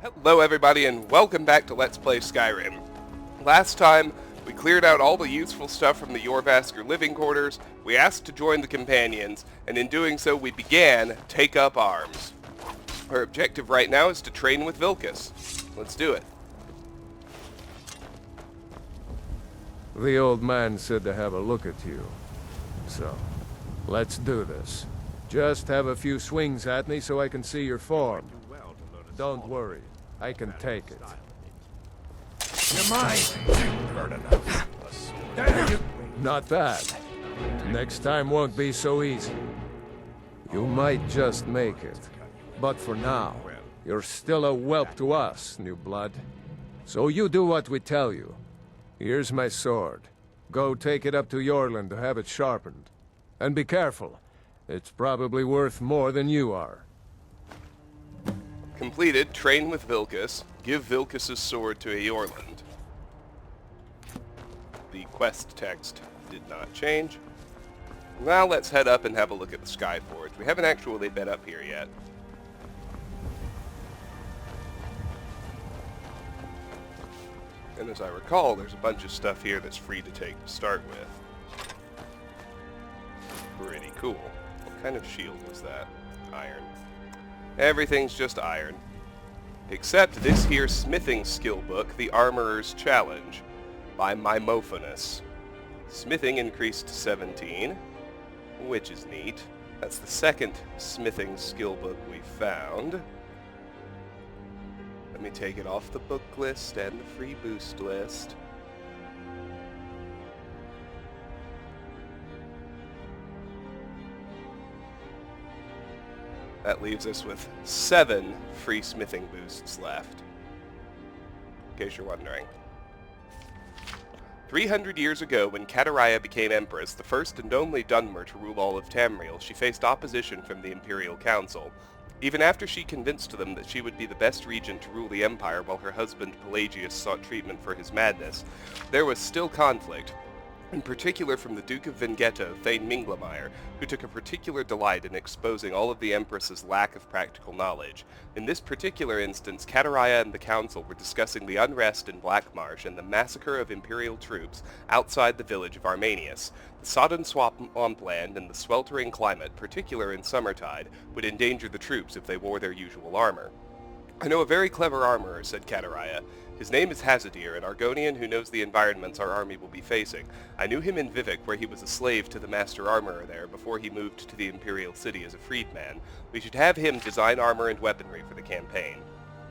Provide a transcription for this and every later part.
Hello everybody and welcome back to Let's Play Skyrim. Last time, we cleared out all the useful stuff from the Jorrvaskr living quarters, we asked to join the companions, and in doing so we began Take Up Arms. Our objective right now is to train with Vilkas. Let's do it. The old man said to have a look at you. So, let's do this. Just have a few swings at me so I can see your form. Don't worry, I can take it. You're mine! Not bad. Next time won't be so easy. You might just make it. But for now, you're still a whelp to us, new blood. So you do what we tell you. Here's my sword. Go take it up to Jorland to have it sharpened. And be careful. It's probably worth more than you are. Completed, train with Vilkas. Give Vilkas' sword to Jorland. The quest text did not change. Now let's head up and have a look at the Skyforge. We haven't actually been up here yet. And as I recall, there's a bunch of stuff here that's free to take to start with. Pretty cool. What kind of shield was that? Iron. Everything's just iron. Except this here smithing skill book, The Armorer's Challenge, by Mimophonis. Smithing increased to 17, which is neat. That's the second smithing skill book we found. Let me take it off the book list and the free boost list. That leaves us with 7 free smithing boosts left, in case you're wondering. 300 years ago, when Kataraya became Empress, the first and only Dunmer to rule all of Tamriel, she faced opposition from the Imperial Council. Even after she convinced them that she would be the best regent to rule the Empire while her husband Pelagius sought treatment for his madness, there was still conflict. In particular from the Duke of Vengetto, Thane Minglemire, who took a particular delight in exposing all of the Empress's lack of practical knowledge. In this particular instance, Kataraya and the Council were discussing the unrest in Black Marsh and the massacre of Imperial troops outside the village of Armanius. The sodden swampland and the sweltering climate, particular in summertide, would endanger the troops if they wore their usual armor. "I know a very clever armorer," said Kataraya. "His name is Hazadir, an Argonian who knows the environments our army will be facing. I knew him in Vivek, where he was a slave to the master armorer there before he moved to the Imperial City as a freedman. We should have him design armor and weaponry for the campaign."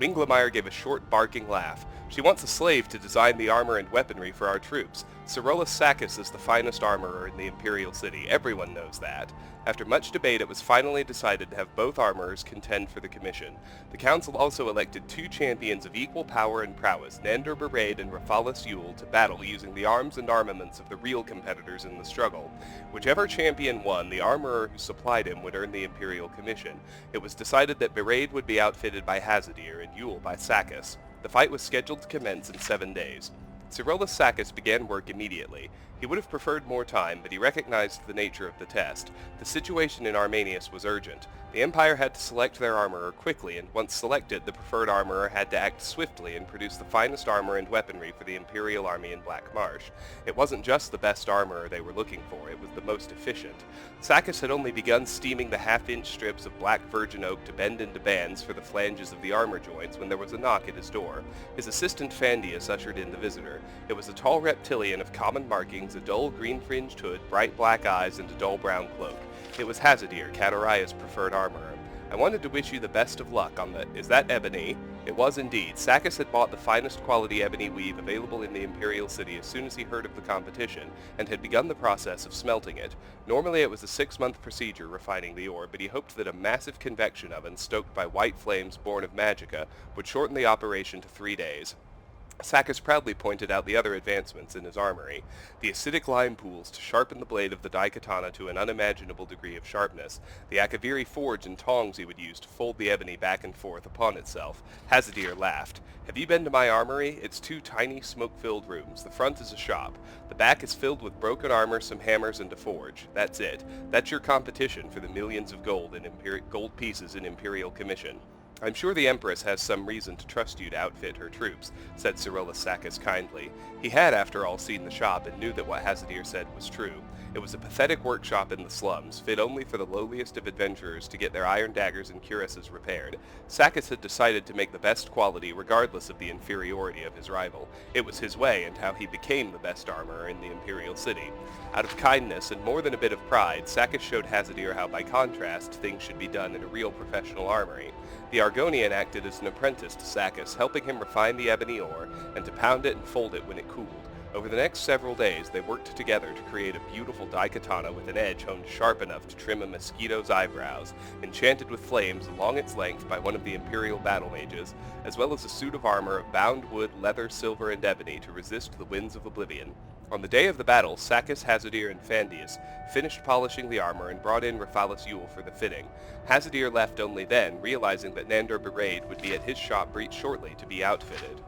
Minglemire gave a short, barking laugh. "She wants a slave to design the armor and weaponry for our troops. Sirolus Sakis is the finest armorer in the Imperial City. Everyone knows that." After much debate, it was finally decided to have both armorers contend for the commission. The council also elected 2 champions of equal power and prowess, Nandor Barade and Raphalis Yule, to battle using the arms and armaments of the real competitors in the struggle. Whichever champion won, the armorer who supplied him would earn the Imperial Commission. It was decided that Barade would be outfitted by Hazadir and Yule by Sakis. The fight was scheduled to commence in 7 days. Sirolus Sakis began work immediately. He would have preferred more time, but he recognized the nature of the test. The situation in Armanius was urgent. The Empire had to select their armorer quickly, and once selected, the preferred armorer had to act swiftly and produce the finest armor and weaponry for the Imperial army in Black Marsh. It wasn't just the best armorer they were looking for, it was the most efficient. Sakis had only begun steaming the half-inch strips of black virgin oak to bend into bands for the flanges of the armor joints when there was a knock at his door. His assistant Phandius ushered in the visitor. It was a tall reptilian of common markings, a dull green-fringed hood, bright black eyes, and a dull brown cloak. It was Hazadir, Kataraya's preferred armorer. "I wanted to wish you the best of luck on the... Is that ebony?" It was indeed. Sakis had bought the finest quality ebony weave available in the Imperial City as soon as he heard of the competition, and had begun the process of smelting it. Normally it was a 6-month procedure refining the ore, but he hoped that a massive convection oven stoked by white flames born of magicka would shorten the operation to 3 days. Sakis proudly pointed out the other advancements in his armory. The acidic lime pools to sharpen the blade of the daikatana to an unimaginable degree of sharpness. The akaviri forge and tongs he would use to fold the ebony back and forth upon itself. Hazadir laughed. "Have you been to my armory? It's 2 tiny, smoke-filled rooms. The front is a shop. The back is filled with broken armor, some hammers, and a forge. That's it. That's your competition for the millions of gold pieces in Imperial Commission." I'm sure the Empress has some reason to trust you to outfit her troops, said Jorrvaskr kindly. He had, after all, seen the shop and knew that what Hazadir said was true. It was a pathetic workshop in the slums, fit only for the lowliest of adventurers to get their iron daggers and cuirasses repaired. Sakis had decided to make the best quality regardless of the inferiority of his rival. It was his way, and how he became the best armorer in the Imperial City. Out of kindness and more than a bit of pride, Sakis showed Hazadir how, by contrast, things should be done in a real professional armory. The Argonian acted as an apprentice to Sakis, helping him refine the ebony ore and to pound it and fold it when it cooled. Over the next several days, they worked together to create a beautiful daikatana with an edge honed sharp enough to trim a mosquito's eyebrows, enchanted with flames along its length by one of the Imperial battle mages, as well as a suit of armor of bound wood, leather, silver, and ebony to resist the winds of oblivion. On the day of the battle, Sakis, Hazadir, and Fandius finished polishing the armor and brought in Rafalis Yule for the fitting. Hazadir left only then, realizing that Nandor Bereid would be at his shop shortly to be outfitted.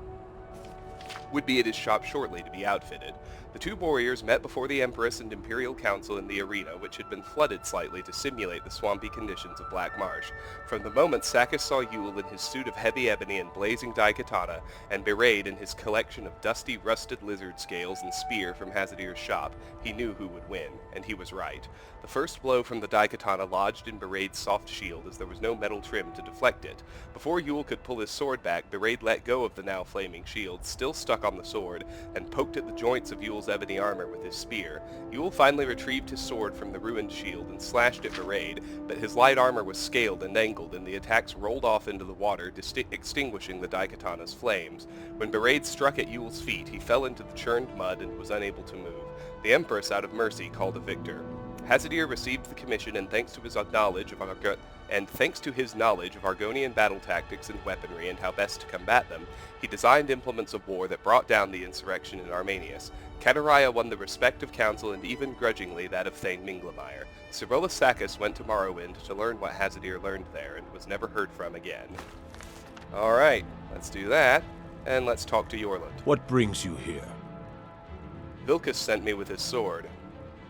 The two warriors met before the Empress and Imperial Council in the arena, which had been flooded slightly to simulate the swampy conditions of Black Marsh. From the moment Sakis saw Yule in his suit of heavy ebony and blazing daikatana, and Bereid in his collection of dusty, rusted lizard scales and spear from Hazadir's shop, he knew who would win, and he was right. The first blow from the daikatana lodged in Bereid's soft shield, as there was no metal trim to deflect it. Before Yule could pull his sword back, Bereid let go of the now flaming shield, still stuck on the sword, and poked at the joints of Yule's ebony armor with his spear. Yule finally retrieved his sword from the ruined shield and slashed at Bereid, but his light armor was scaled and angled, and the attacks rolled off into the water, extinguishing the daikatana's flames. When Bereid struck at Yule's feet, he fell into the churned mud and was unable to move. The Empress, out of mercy, called a victor. Hazadir received the commission, and thanks to his knowledge of Argonian battle tactics and weaponry and how best to combat them, he designed implements of war that brought down the insurrection in Armenius. Kataraya won the respect of council and even grudgingly that of Thane Minglemire. Jorrvaskr went to Morrowind to learn what Hazadir learned there and was never heard from again. Alright, let's do that, and let's talk to Jorland. What brings you here? Vilkas sent me with his sword.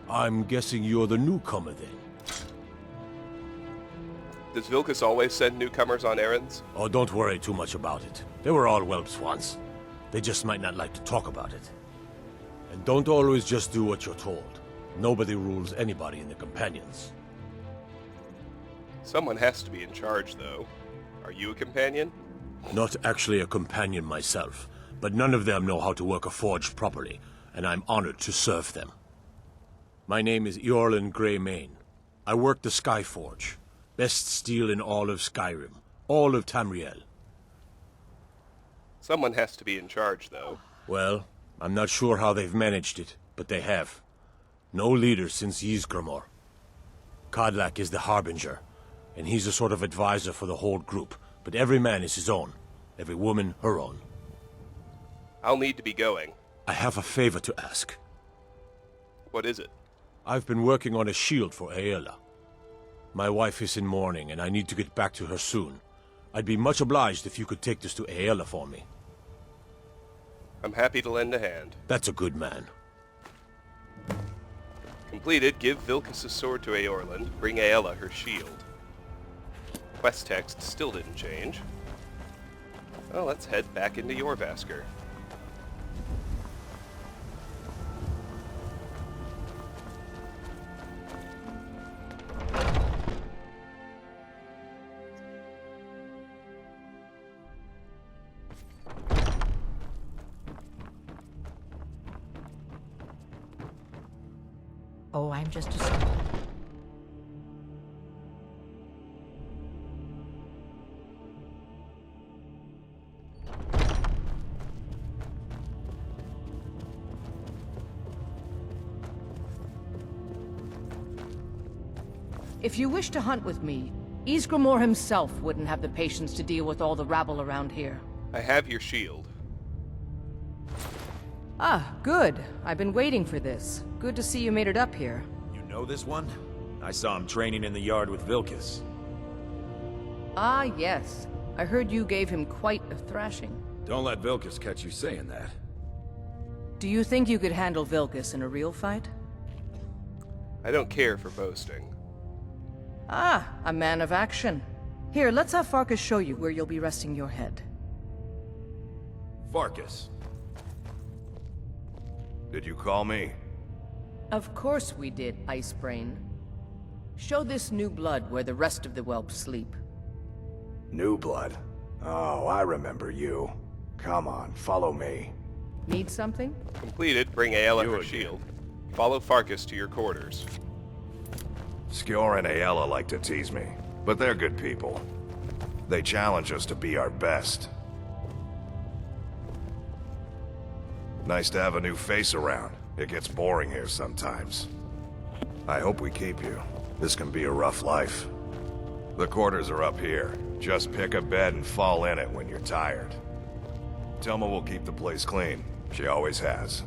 I'm guessing you're the newcomer then. Does Vilkas always send newcomers on errands? Oh, don't worry too much about it. They were all whelps once. They just might not like to talk about it. And don't always just do what you're told. Nobody rules anybody in the Companions. Someone has to be in charge, though. Are you a companion? Not actually a companion myself, but none of them know how to work a forge properly, and I'm honored to serve them. My name is Iorlan Greymane. I work the Skyforge. Best steel in all of Skyrim. All of Tamriel. Someone has to be in charge, though. Well, I'm not sure how they've managed it, but they have. No leader since Ysgramor. Kodlak is the Harbinger, and he's a sort of advisor for the whole group, but every man is his own. Every woman her own. I'll need to be going. I have a favor to ask. What is it? I've been working on a shield for Aela. My wife is in mourning, and I need to get back to her soon. I'd be much obliged if you could take this to Aela for me. I'm happy to lend a hand. That's a good man. Completed, give Vilkas' sword to Eorland, bring Aela her shield. Quest text still didn't change. Well, let's head back into Jorrvaskr. Oh, I'm just a... If you wish to hunt with me, Ysgramor himself wouldn't have the patience to deal with all the rabble around here. I have your shield. Ah, good. I've been waiting for this. Good to see you made it up here. You know this one? I saw him training in the yard with Vilkas. Ah, yes. I heard you gave him quite a thrashing. Don't let Vilkas catch you saying that. Do you think you could handle Vilkas in a real fight? I don't care for boasting. Ah, a man of action. Here, let's have Farkas show you where you'll be resting your head. Farkas. Did you call me? Of course we did, Icebrain. Show this new blood where the rest of the whelps sleep. New blood? Oh, I remember you. Come on, follow me. Need something? Completed, bring Aela her shield. Follow Farkas to your quarters. Skjor and Aela like to tease me, but they're good people. They challenge us to be our best. Nice to have a new face around. It gets boring here sometimes. I hope we keep you. This can be a rough life. The quarters are up here. Just pick a bed and fall in it when you're tired. Telma will keep the place clean. She always has.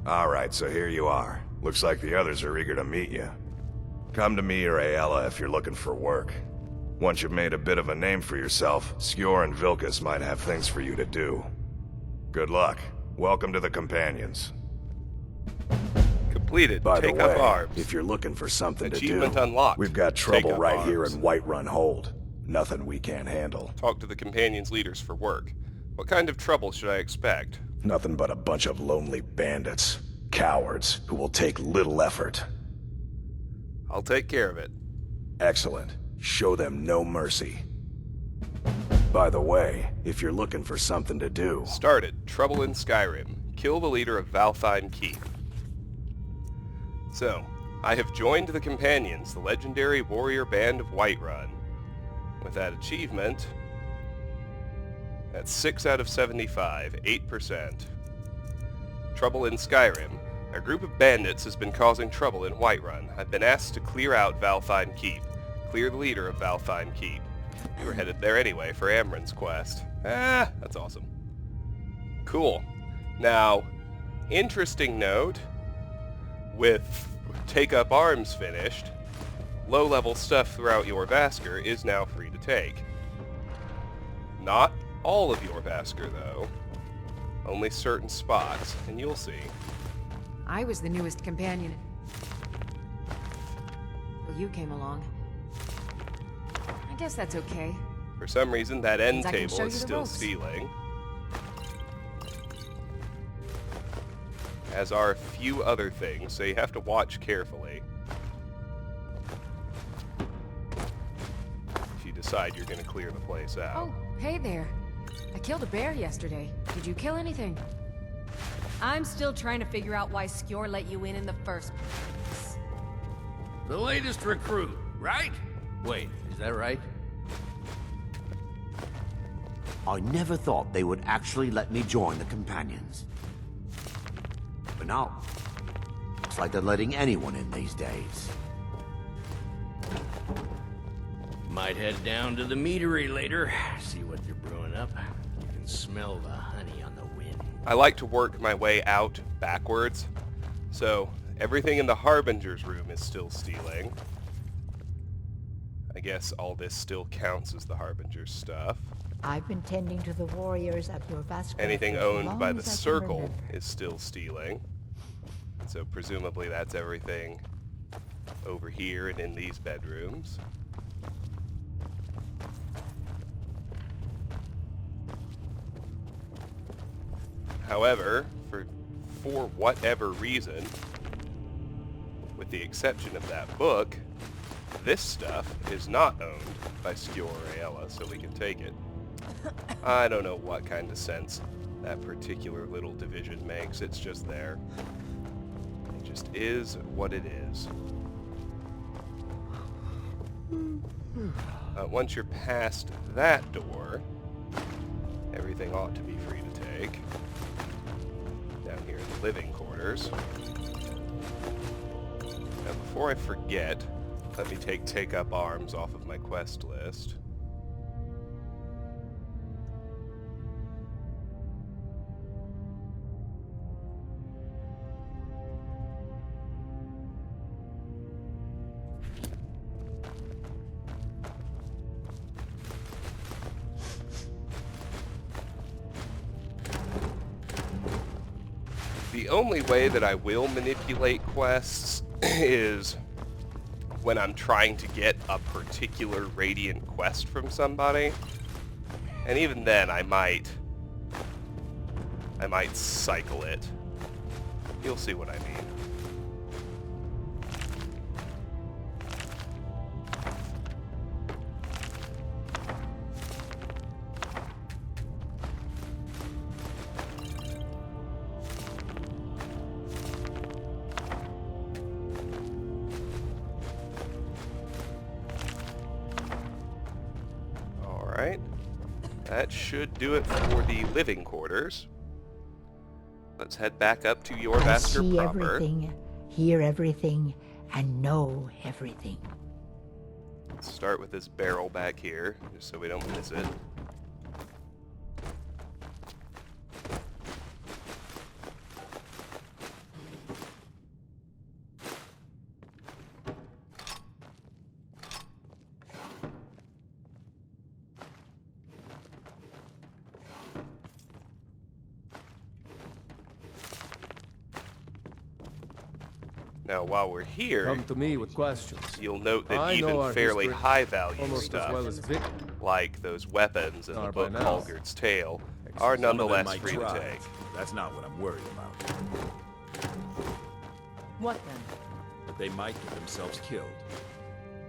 Alright, so here you are. Looks like the others are eager to meet you. Come to me or Aela if you're looking for work. Once you've made a bit of a name for yourself, Skjor and Vilkas might have things for you to do. Good luck. Welcome to the Companions. Completed, By the take up way, arms. if you're looking for something to Achievement do, unlocked. we've got Take trouble up right here arms. in Whiterun Hold. Nothing we can't handle. Talk to the Companions' leaders for work. What kind of trouble should I expect? Nothing but a bunch of lonely bandits. Cowards who will take little effort. I'll take care of it. Excellent. Show them no mercy. By the way, if you're looking for something to do... Started. Trouble in Skyrim. Kill the leader of Valtheim Keep. So, I have joined the Companions, the legendary warrior band of Whiterun. With that achievement, that's 6 out of 75, 8%. Trouble in Skyrim. A group of bandits has been causing trouble in Whiterun. I've been asked to clear out Valtheim Keep. Clear the leader of Valtheim Keep. We were headed there anyway for Amren's quest. That's awesome. Cool. Now, interesting note, with Take Up Arms finished, low-level stuff throughout Jorrvaskr is now free to take. Not all of Jorrvaskr, though. Only certain spots, and you'll see. I was the newest companion. Well, you came along. I guess that's okay. For some reason, that end Means I can table show is you the still ropes. stealing. As are a few other things, so you have to watch carefully. If you decide you're going to clear the place out. Oh, hey there. I killed a bear yesterday. Did you kill anything? I'm still trying to figure out why Skjor let you in the first place. The latest recruit, right? Wait, is that right? I never thought they would actually let me join the Companions. But now, it's like they're letting anyone in these days. Might head down to the meadery later, see what they're brewing up. You can smell the honey on the wind. I like to work my way out backwards, so everything in the Harbinger's room is still stealing. I guess all this still counts as the Harbinger's stuff. I've been tending to the warriors of Jorrvaskr. Anything for as owned long by the as I can Circle remember. is still stealing. So presumably that's everything over here and in these bedrooms. However, for whatever reason, with the exception of that book, this stuff is not owned by Skjor or Aela, so we can take it. I don't know what kind of sense that particular little division makes. It's just there. It just is what it is. Once you're past that door, everything ought to be free to take. Down here in the living quarters. Now before I forget, let me take Up Arms off of my quest list. The only way that I will manipulate quests is when I'm trying to get a particular Radiant quest from somebody. And even then, I might cycle it. You'll see what I mean. Alright. That should do it for the living quarters. Let's head back up to I Jorrvaskr see proper. everything, hear everything, and know everything. Let's start with this barrel back here, just so we don't miss it. Now, while we're here, Come to me with questions. you'll note that I know even our fairly history high-value almost stuff, as well as Vic. like those weapons in the Are book by now. Holgerd's Tale, are Some of them nonetheless might free to try. take. That's not what I'm worried about. What then? But they might get themselves killed.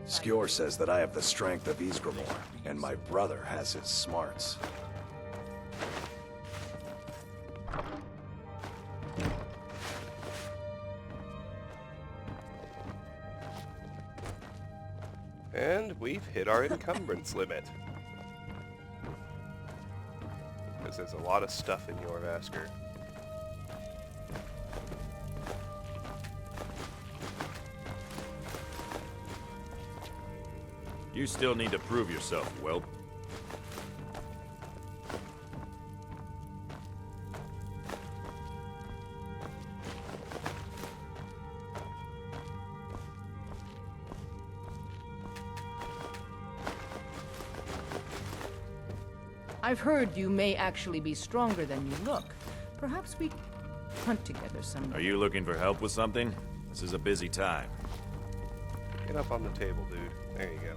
Skjor says that I have the strength of Ysgramor, and my brother has his smarts. And we've hit our encumbrance limit. Because there's a lot of stuff in Jorrvaskr. You still need to prove yourself, whelp. I've heard you may actually be stronger than you look. Perhaps we hunt together someday. Are you looking for help with something? This is a busy time. Get up on the table, dude. There you go.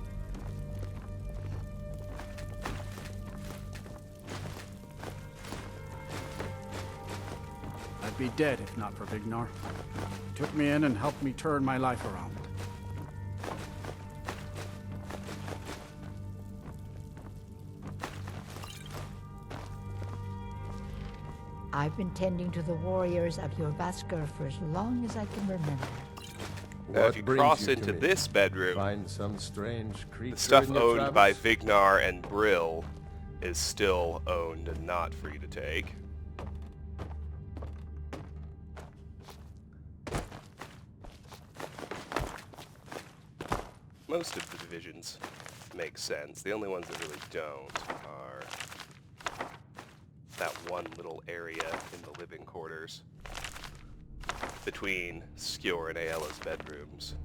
I'd be dead if not for Vignar. He took me in and helped me turn my life around. I've been tending to the warriors of Jorrvaskr for as long as I can remember. Now, if you brings cross you to into me? this bedroom, Find some strange creature the stuff in your owned by travels? Vignar and Brill is still owned and not free to take. Most of the divisions make sense. The only ones that really don't are that one little area in the living quarters between Skjor and Aella's bedrooms.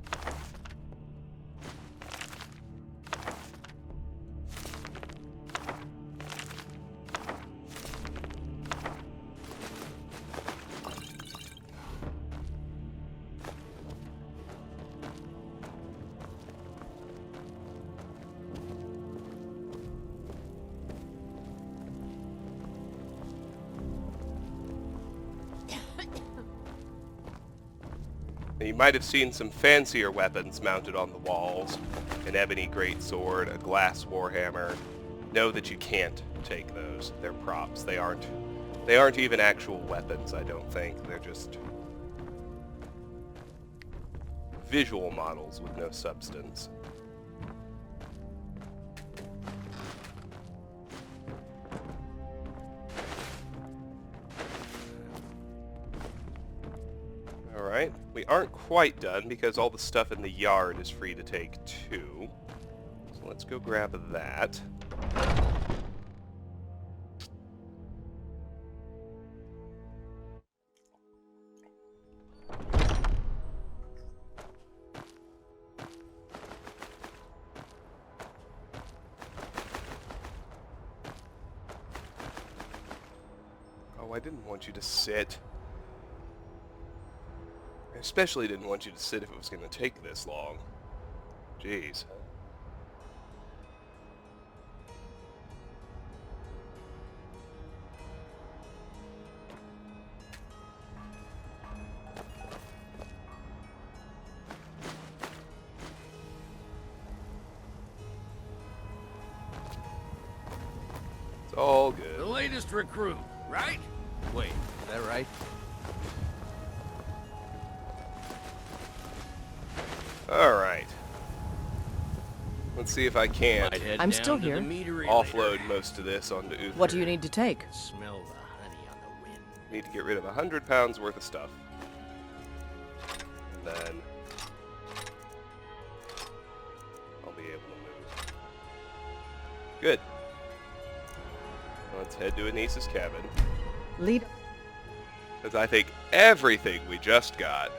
You might have seen some fancier weapons mounted on the walls. An ebony greatsword, a glass warhammer. Know that you can't take those. They're props. They aren't even actual weapons, I don't think. They're just visual models with no substance. Alright, we aren't quite done because all the stuff in the yard is free to take too. So let's go grab that. Oh, I didn't want you to sit. I especially didn't want you to sit if it was going to take this long. Jeez. It's all good. The latest recruit, right? Wait, is that right? Alright. Let's see if I can't Might head I'm down still to here. the meadery offload later. most of this onto Uther. What do you need to take? Smell the honey on the wind. Need to get rid of 100 pounds worth of stuff. And then I'll be able to move. Good. Let's head to Anissa's cabin. Lead. Because I think everything we just got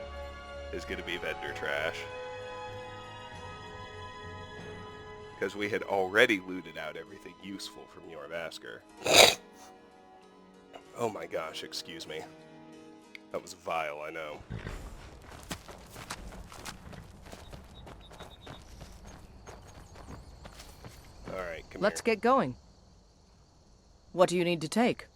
is going to be vendor trash. Because we had already looted out everything useful from Jorrvaskr. Oh my gosh, excuse me. That was vile, I know. Alright, come Let's here. get going. What do you need to take?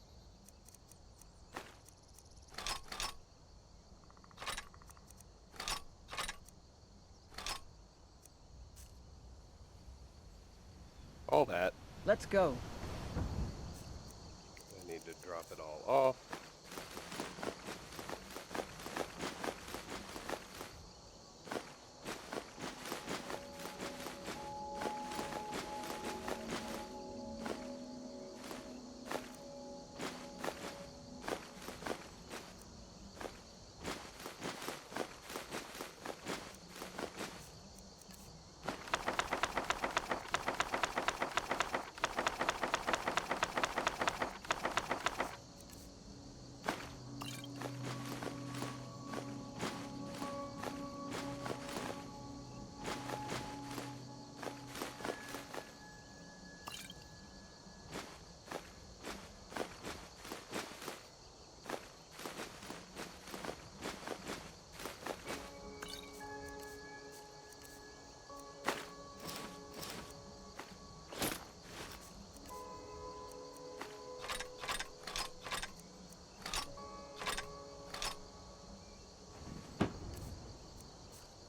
All that. Let's go. I need to drop it all off.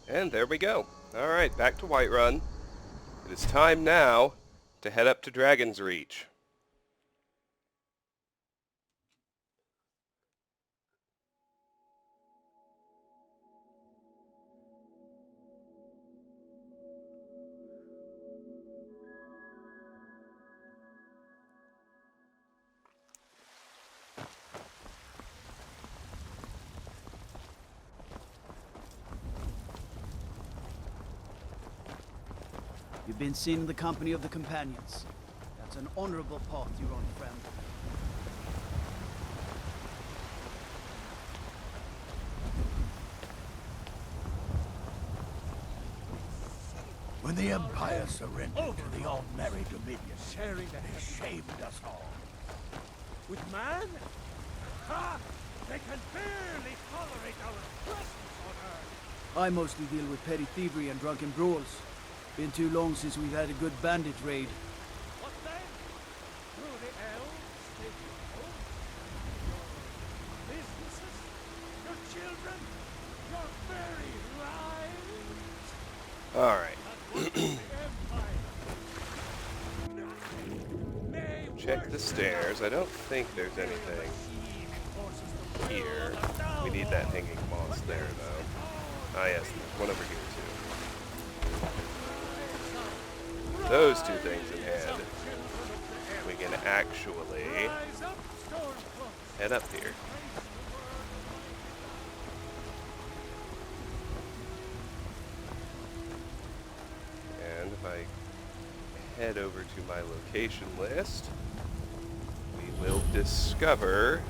And there we go. Alright, back to Whiterun. It is time now to head up to Dragon's Reach. You've been seen in the company of the Companions. That's an honorable path you're on, friend. When the Empire surrendered to the All-Merry Dominion, they shamed us all. With man? Ha! They can barely tolerate our presence on Earth. I mostly deal with petty thievery and drunken brawls. Been too long since we've had a good bandit raid. What then? Through the elves, take you home? Your businesses? Your children? Your very lives? Alright. That was the Empire. Check the stairs. I don't think there's anything here. We need that hanging moss there, though. Ah, yes, there's one over here, too. Those two things in hand, we can actually head up here. And if I head over to my location list, we will discover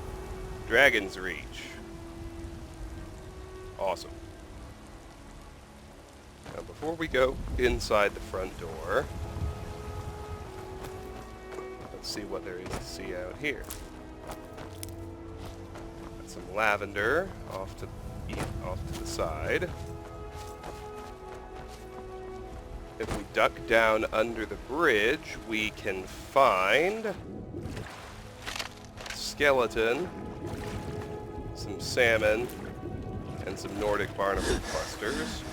Dragon's Reach. Awesome. Now before we go inside the front door, let's see what there is to see out here. Got some lavender off to the side. If we duck down under the bridge, we can find skeleton, some salmon, and some Nordic barnacle clusters.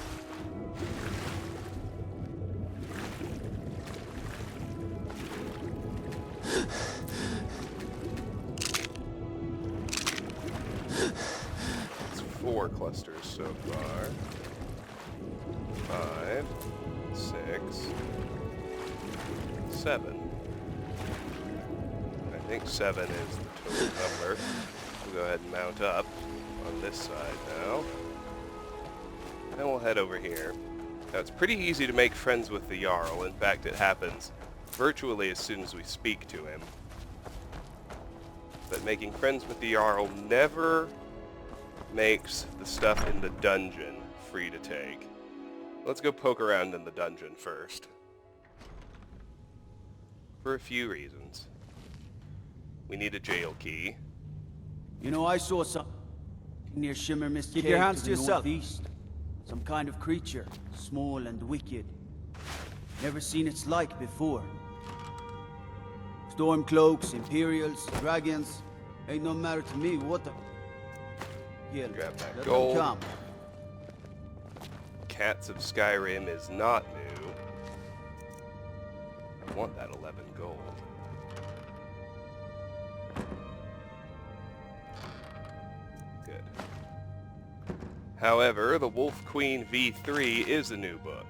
It's 4 clusters so far. 5, 6, 7. I think 7 is the total number. We'll go ahead and mount up on this side now. And we'll head over here. Now it's pretty easy to make friends with the Jarl. In fact, it happens virtually as soon as we speak to him. But making friends with the Jarl never makes the stuff in the dungeon free to take. Let's go poke around in the dungeon first. For a few reasons. We need a jail key. You know, I saw something near Shimmer Mist Keep Cave your hands to to the yourself. northeast. Some kind of creature, small and wicked. Never seen its like before. Stormcloaks, Imperials, dragons. Ain't no matter to me what the... Yeah, Grab that let gold. them come. Cats of Skyrim is not new. I want that 11 gold. Good. However, the Wolf Queen V3 is a new book.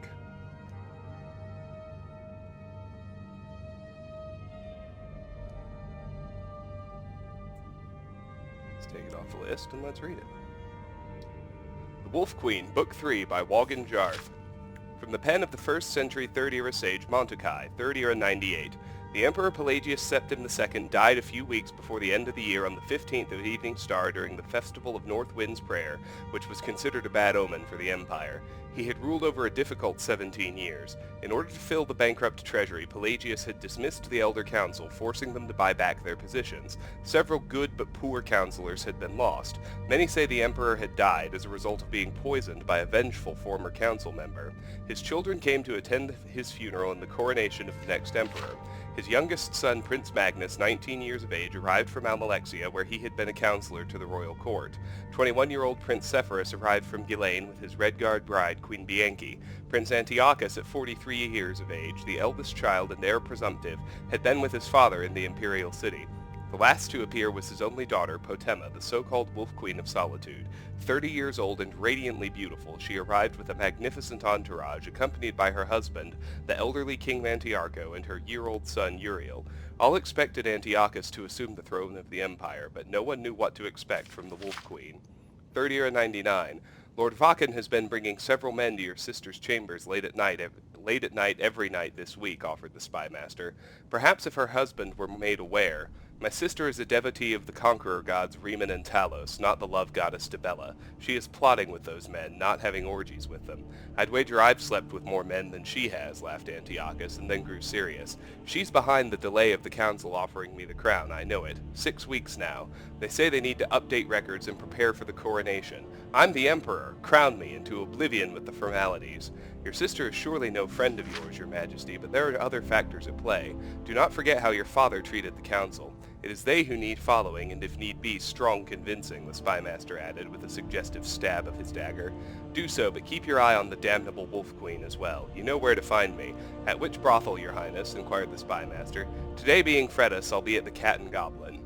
Let's take it off the list and let's read it. The Wolf Queen, Book 3 by Wogan Jarth. From the pen of the 1st century 3rd era sage Montukai, 3rd era 98. The Emperor Pelagius Septim II died a few weeks before the end of the year on the 15th of Evening Star during the Festival of North Wind's Prayer, which was considered a bad omen for the Empire. He had ruled over a difficult 17 years. In order to fill the bankrupt treasury, Pelagius had dismissed the Elder Council, forcing them to buy back their positions. Several good but poor councillors had been lost. Many say the Emperor had died as a result of being poisoned by a vengeful former council member. His children came to attend his funeral and the coronation of the next emperor. His youngest son, Prince Magnus, 19 years of age, arrived from Almalexia, where he had been a counselor to the royal court. 21-year-old Prince Sepphoris arrived from Ghislaine with his Redguard bride, Queen Bianchi. Prince Antiochus, at 43 years of age, the eldest child and heir presumptive, had been with his father in the imperial city. The last to appear was his only daughter, Potema, the so-called Wolf Queen of Solitude. 30 years old and radiantly beautiful, she arrived with a magnificent entourage, accompanied by her husband, the elderly King Mantiarco, and her year-old son, Uriel. All expected Antiochus to assume the throne of the Empire, but no one knew what to expect from the Wolf Queen. 3rd era 99. Lord Vakan has been bringing several men to your sister's chambers late at night every night this week, offered the spy master. Perhaps if her husband were made aware. My sister is a devotee of the conqueror gods Riemann and Talos, not the love goddess Dibella. She is plotting with those men, not having orgies with them. I'd wager I've slept with more men than she has, laughed Antiochus, and then grew serious. She's behind the delay of the council offering me the crown, I know it. 6 weeks now. They say they need to update records and prepare for the coronation. I'm the emperor. Crown me into oblivion with the formalities. Your sister is surely no friend of yours, your majesty, but there are other factors at play. Do not forget how your father treated the council. It is they who need following, and if need be, strong convincing, the spymaster added, with a suggestive stab of his dagger. Do so, but keep your eye on the damnable Wolf Queen as well. You know where to find me. At which brothel, your highness? Inquired the spymaster. Today being Fredus, I'll be at the Cat and Goblin.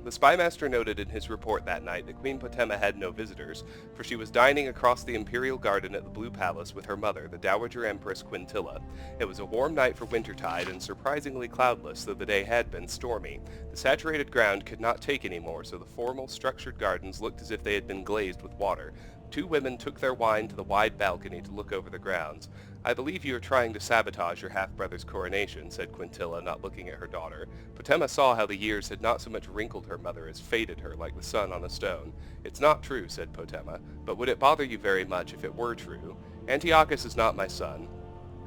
The spymaster noted in his report that night that Queen Potema had no visitors, for she was dining across the imperial garden at the Blue Palace with her mother, the Dowager Empress Quintilla. It was a warm night for wintertide and surprisingly cloudless, though the day had been stormy. The saturated ground could not take any more, so the formal, structured gardens looked as if they had been glazed with water. 2 women took their wine to the wide balcony to look over the grounds. I believe you are trying to sabotage your half-brother's coronation, said Quintilla, not looking at her daughter. Potema saw how the years had not so much wrinkled her mother as faded her like the sun on a stone. It's not true, said Potema, but would it bother you very much if it were true? Antiochus is not my son.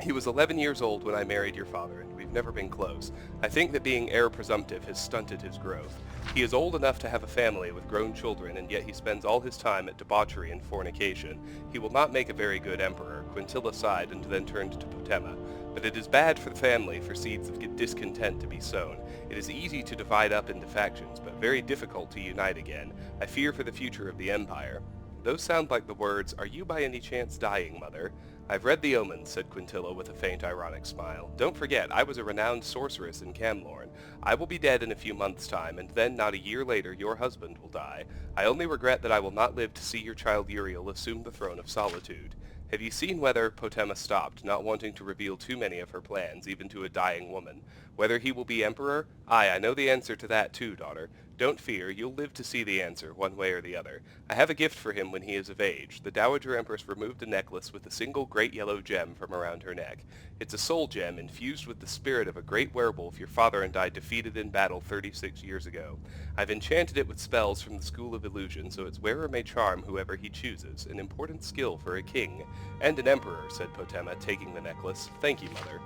He was 11 years old when I married your father, and we've never been close. I think that being heir presumptive has stunted his growth. He is old enough to have a family with grown children, and yet he spends all his time at debauchery and fornication. He will not make a very good emperor. Quintilla sighed and then turned to Potema. But it is bad for the family for seeds of discontent to be sown. It is easy to divide up into factions, but very difficult to unite again. I fear for the future of the Empire. Those sound like the words, "Are you by any chance dying, Mother?" "I've read the omens," said Quintilla with a faint ironic smile. "Don't forget, I was a renowned sorceress in Camlorn. I will be dead in a few months' time, and then not a year later your husband will die. I only regret that I will not live to see your child Uriel assume the throne of solitude." Have you seen whether Potema stopped, not wanting to reveal too many of her plans, even to a dying woman? Whether he will be emperor? Aye, I know the answer to that too, daughter. Don't fear, you'll live to see the answer, one way or the other. I have a gift for him when he is of age. The Dowager Empress removed a necklace with a single great yellow gem from around her neck. It's a soul gem infused with the spirit of a great werewolf your father and I defeated in battle 36 years ago. I've enchanted it with spells from the School of Illusion, so its wearer may charm whoever he chooses, an important skill for a king. And an emperor, said Potema, taking the necklace. Thank you, Mother.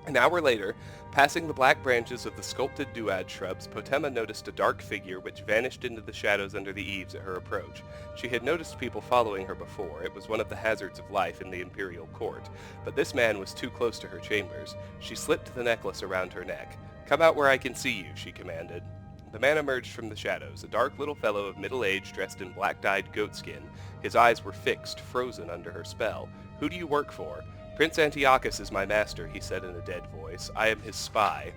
An hour later, passing the black branches of the sculpted duad shrubs, Potema noticed a dark figure which vanished into the shadows under the eaves at her approach. She had noticed people following her before. It was one of the hazards of life in the imperial court. But this man was too close to her chambers. She slipped the necklace around her neck. "Come out where I can see you," she commanded. The man emerged from the shadows, a dark little fellow of middle age dressed in black-dyed goatskin. His eyes were fixed, frozen under her spell. "Who do you work for?" "Prince Antiochus is my master," he said in a dead voice. "I am his spy."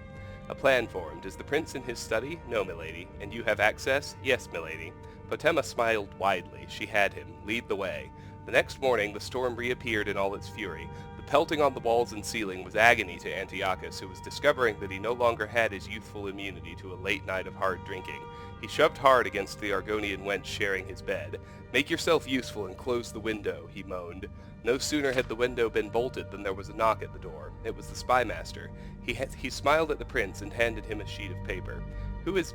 A plan formed. "Is the prince in his study?" "No, milady." "And you have access?" "Yes, milady." Potema smiled widely. She had him. "Lead the way." The next morning the storm reappeared in all its fury. The pelting on the walls and ceiling was agony to Antiochus, who was discovering that he no longer had his youthful immunity to a late night of hard drinking. He shoved hard against the Argonian wench sharing his bed. "Make yourself useful and close the window," he moaned. No sooner had the window been bolted than there was a knock at the door. It was the spymaster. He smiled at the prince and handed him a sheet of paper.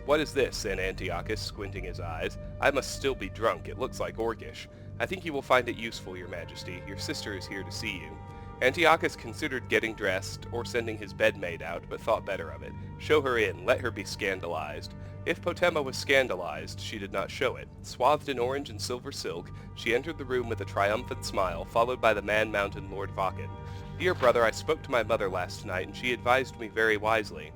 What is this?" said Antiochus, squinting his eyes. "I must still be drunk. It looks like Orcish. I think you will find it useful, your majesty. Your sister is here to see you." Antiochus considered getting dressed or sending his bedmaid out, but thought better of it. Show her in. Let her be scandalized. If Potema was scandalized, she did not show it. Swathed in orange and silver silk, she entered the room with a triumphant smile, followed by the man-mounted Lord Vaken. "Dear brother, I spoke to my mother last night, and she advised me very wisely.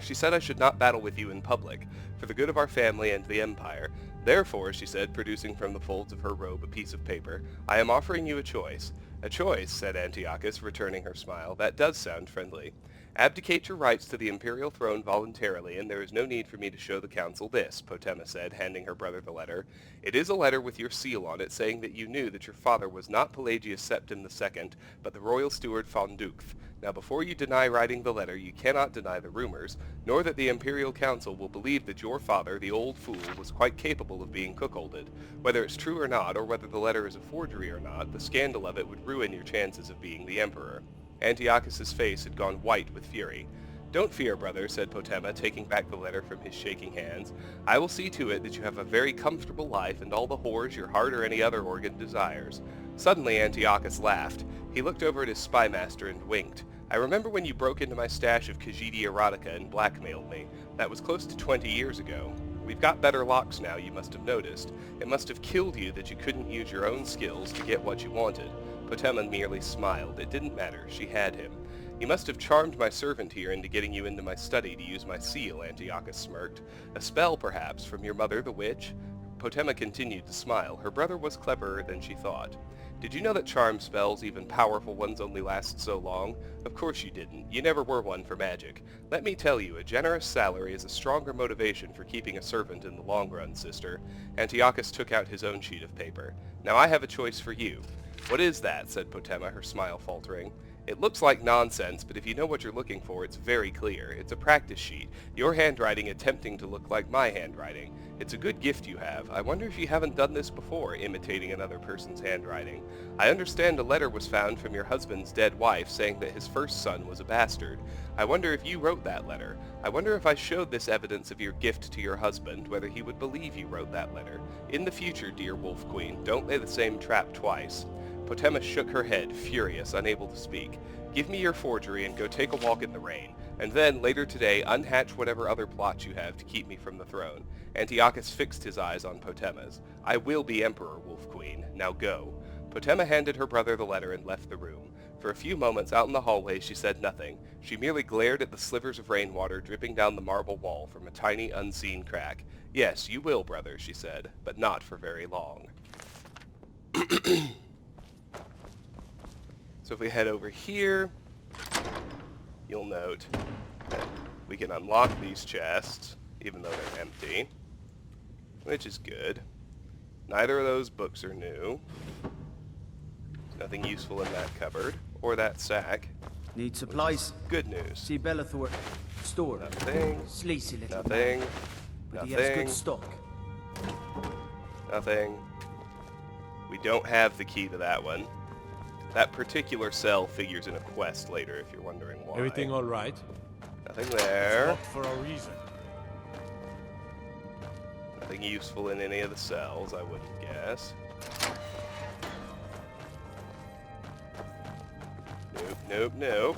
She said I should not battle with you in public, for the good of our family and the Empire. Therefore," she said, producing from the folds of her robe a piece of paper, "I am offering you a choice." "A choice," said Antiochus, returning her smile. "That does sound friendly." "Abdicate your rights to the imperial throne voluntarily, and there is no need for me to show the council this," Potema said, handing her brother the letter. "It is a letter with your seal on it, saying that you knew that your father was not Pelagius Septim II, but the royal steward Fonducth. Now before you deny writing the letter, you cannot deny the rumors, nor that the imperial council will believe that your father, the old fool, was quite capable of being cuckolded. Whether it's true or not, or whether the letter is a forgery or not, the scandal of it would ruin your chances of being the emperor." Antiochus's face had gone white with fury. "Don't fear, brother," said Potema, taking back the letter from his shaking hands. "I will see to it that you have a very comfortable life and all the whores your heart or any other organ desires." Suddenly Antiochus laughed. He looked over at his spymaster and winked. "I remember when you broke into my stash of Khajiit erotica and blackmailed me. That was close to 20 years ago. We've got better locks now, you must have noticed. It must have killed you that you couldn't use your own skills to get what you wanted." Potema merely smiled. It didn't matter. She had him. "You must have charmed my servant here into getting you into my study to use my seal," Antiochus smirked. "A spell, perhaps, from your mother, the witch?" Potema continued to smile. Her brother was cleverer than she thought. "Did you know that charm spells, even powerful ones, only last so long? Of course you didn't. You never were one for magic. Let me tell you, a generous salary is a stronger motivation for keeping a servant in the long run, sister." Antiochus took out his own sheet of paper. "Now I have a choice for you." "What is that?" said Potema, her smile faltering. "It looks like nonsense, but if you know what you're looking for, it's very clear. It's a practice sheet, your handwriting attempting to look like my handwriting. It's a good gift you have. I wonder if you haven't done this before, imitating another person's handwriting. I understand a letter was found from your husband's dead wife saying that his first son was a bastard. I wonder if you wrote that letter. I wonder if I showed this evidence of your gift to your husband, whether he would believe you wrote that letter. In the future, dear Wolf Queen, don't lay the same trap twice." Potema shook her head, furious, unable to speak. Give me your forgery and go take a walk in the rain, and then, later today, unhatch whatever other plots you have to keep me from the throne. Antiochus fixed his eyes on Potema's. I will be Emperor, Wolf Queen. Now go. Potema handed her brother the letter and left the room. For a few moments out in the hallway she said nothing. She merely glared at the slivers of rainwater dripping down the marble wall from a tiny unseen crack. Yes, you will, brother, she said, but not for very long. So if we head over here, you'll note that we can unlock these chests, even though they're empty, which is good. Neither of those books are new. There's nothing useful in that cupboard, or that sack. Need supplies? Good news. See Bellathor. Store. Nothing. Sleazy little Nothing. man. But he Nothing. has good stock. Nothing. We don't have the key to that one. That particular cell figures in a quest later, if you're wondering why. Everything all right? Nothing there. Look for a reason. Nothing useful in any of the cells, I wouldn't guess. Nope, nope, nope.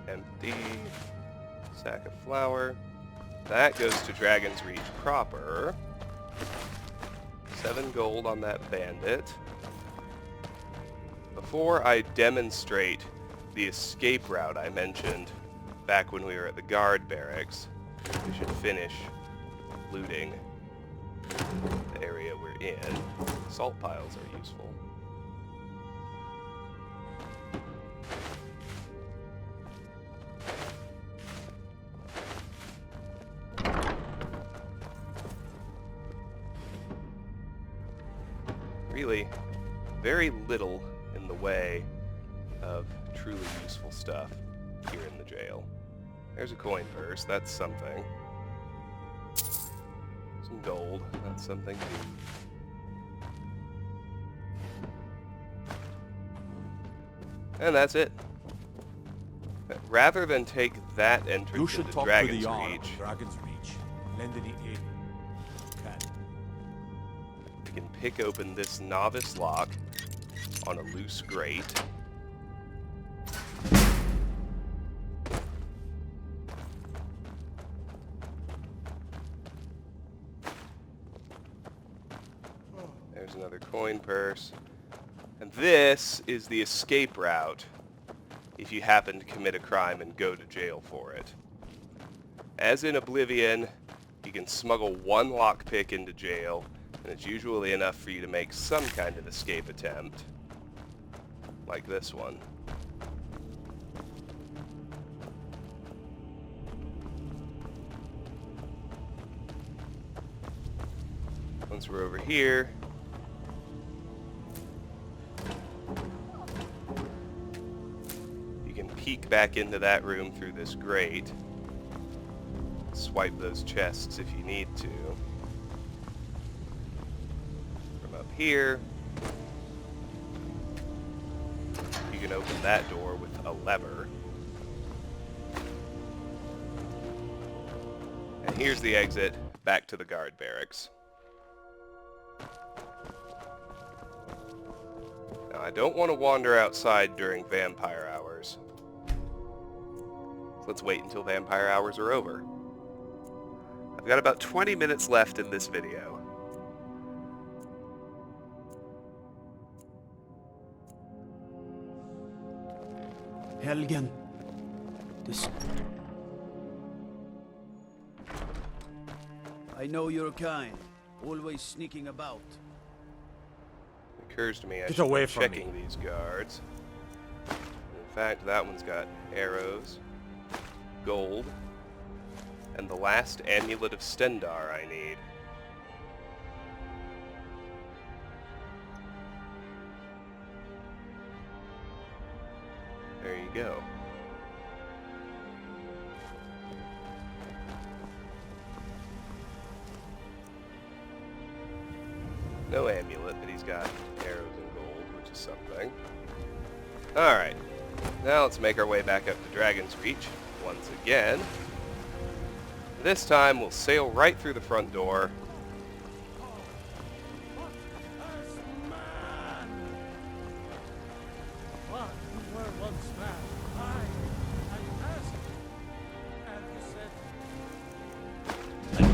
Empty. Sack of flour. That goes to Dragon's Reach proper. 7 gold on that bandit. Before I demonstrate the escape route I mentioned back when we were at the guard barracks, we should finish looting the area we're in. Salt piles are useful. Really, very little in the way of truly useful stuff here in the jail. There's a coin purse, that's something. Some gold, that's something too. And that's it. Rather than take that entrance into Dragon's Reach, Lend any aid. we can pick open this novice lock on a loose grate. There's another coin purse. And this is the escape route if you happen to commit a crime and go to jail for it. As in Oblivion, you can smuggle one lockpick into jail, and it's usually enough for you to make some kind of escape attempt. Like this one. Once we're over here, you can peek back into that room through this grate. Swipe those chests if you need to. From up here, you can open that door with a lever. And here's the exit back to the guard barracks. Now, I don't want to wander outside during vampire hours. Let's wait until vampire hours are over. I've got about 20 minutes left in this video. Helgen. This... I know you're kind. Always sneaking about. It occurs to me I Get should away be from checking these guards. In fact, that one's got arrows, gold, and the last amulet of Stendar I need. There you go. No amulet, but he's got arrows and gold, which is something. Alright, now let's make our way back up to Dragon's Reach once again. This time we'll sail right through the front door.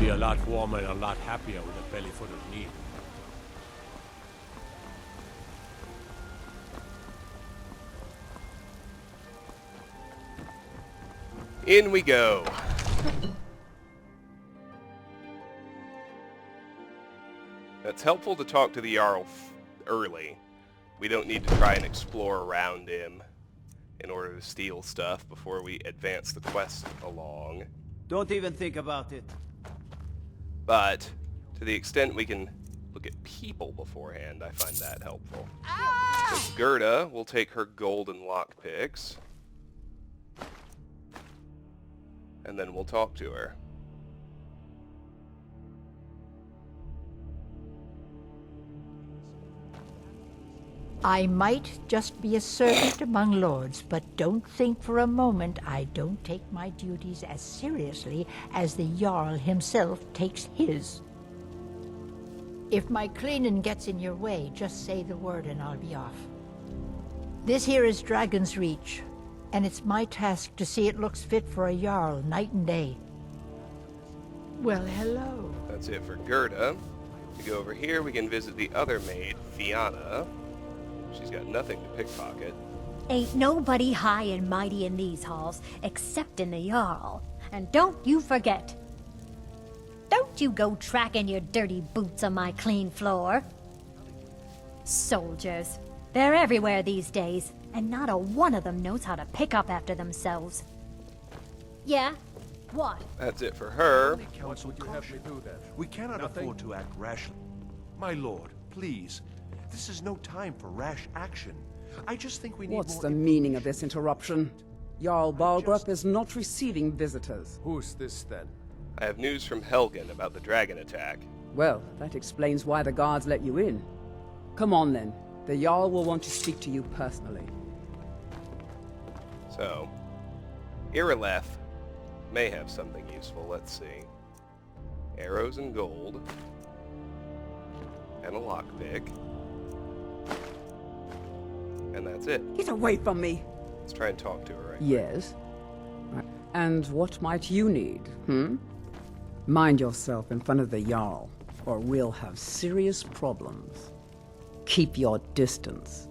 be a lot warmer and a lot happier with a belly full of meat. In we go. It's helpful to talk to the Jarl early. We don't need to try and explore around him in order to steal stuff before we advance the quest along. Don't even think about it. But to the extent we can look at people beforehand, I find that helpful. So Gerda will take her golden lockpicks, and then we'll talk to her. I might just be a servant among lords, but don't think for a moment I don't take my duties as seriously as the Jarl himself takes his. If my cleaning gets in your way, just say the word and I'll be off. This here is Dragon's Reach, and it's my task to see it looks fit for a Jarl night and day. Well, hello. That's it for Gerda. We go over here, we can visit the other maid, Fianna. She's got nothing to pickpocket. Ain't nobody high and mighty in these halls, except in the Jarl. And don't you forget. Don't you go tracking your dirty boots on my clean floor. Soldiers. They're everywhere these days, and not a one of them knows how to pick up after themselves. Yeah? What? That's it for her. What would you have me do then? We cannot afford to act rashly. My lord, please. This is no time for rash action. I just think we need What's more... the meaning of this interruption? Jarl Balgrup is not receiving visitors. Who's this then? I have news from Helgen about the dragon attack. Well, that explains why the guards let you in. Come on then. The Jarl will want to speak to you personally. So, Irileth may have something useful. Let's see. Arrows and gold. And a lockpick. And that's it. Get away from me! Let's try and talk to her right Yes? And what might you need, Mind yourself in front of the Jarl, or we'll have serious problems. Keep your distance.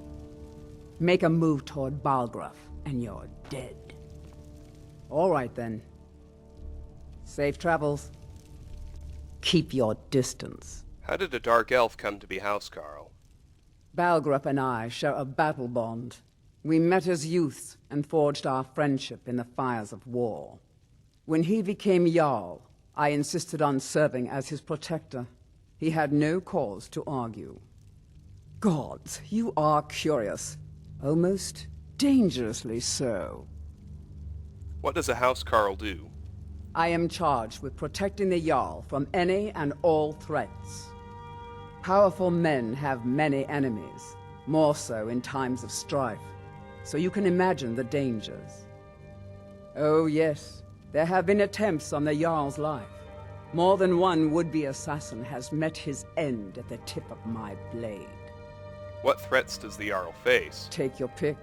Make a move toward Balgruff, and you're dead. All right, then. Safe travels. Keep your distance. How did a dark elf come to be Housecarl? Balgruff and I share a battle bond. We met as youths and forged our friendship in the fires of war. When he became Jarl, I insisted on serving as his protector. He had no cause to argue. Gods, you are curious. Almost dangerously so. What does a Housecarl do? I am charged with protecting the Jarl from any and all threats. Powerful men have many enemies, more so in times of strife, so you can imagine the dangers. Oh yes, there have been attempts on the Jarl's life. More than one would-be assassin has met his end at the tip of my blade. What threats does the Jarl face? Take your pick.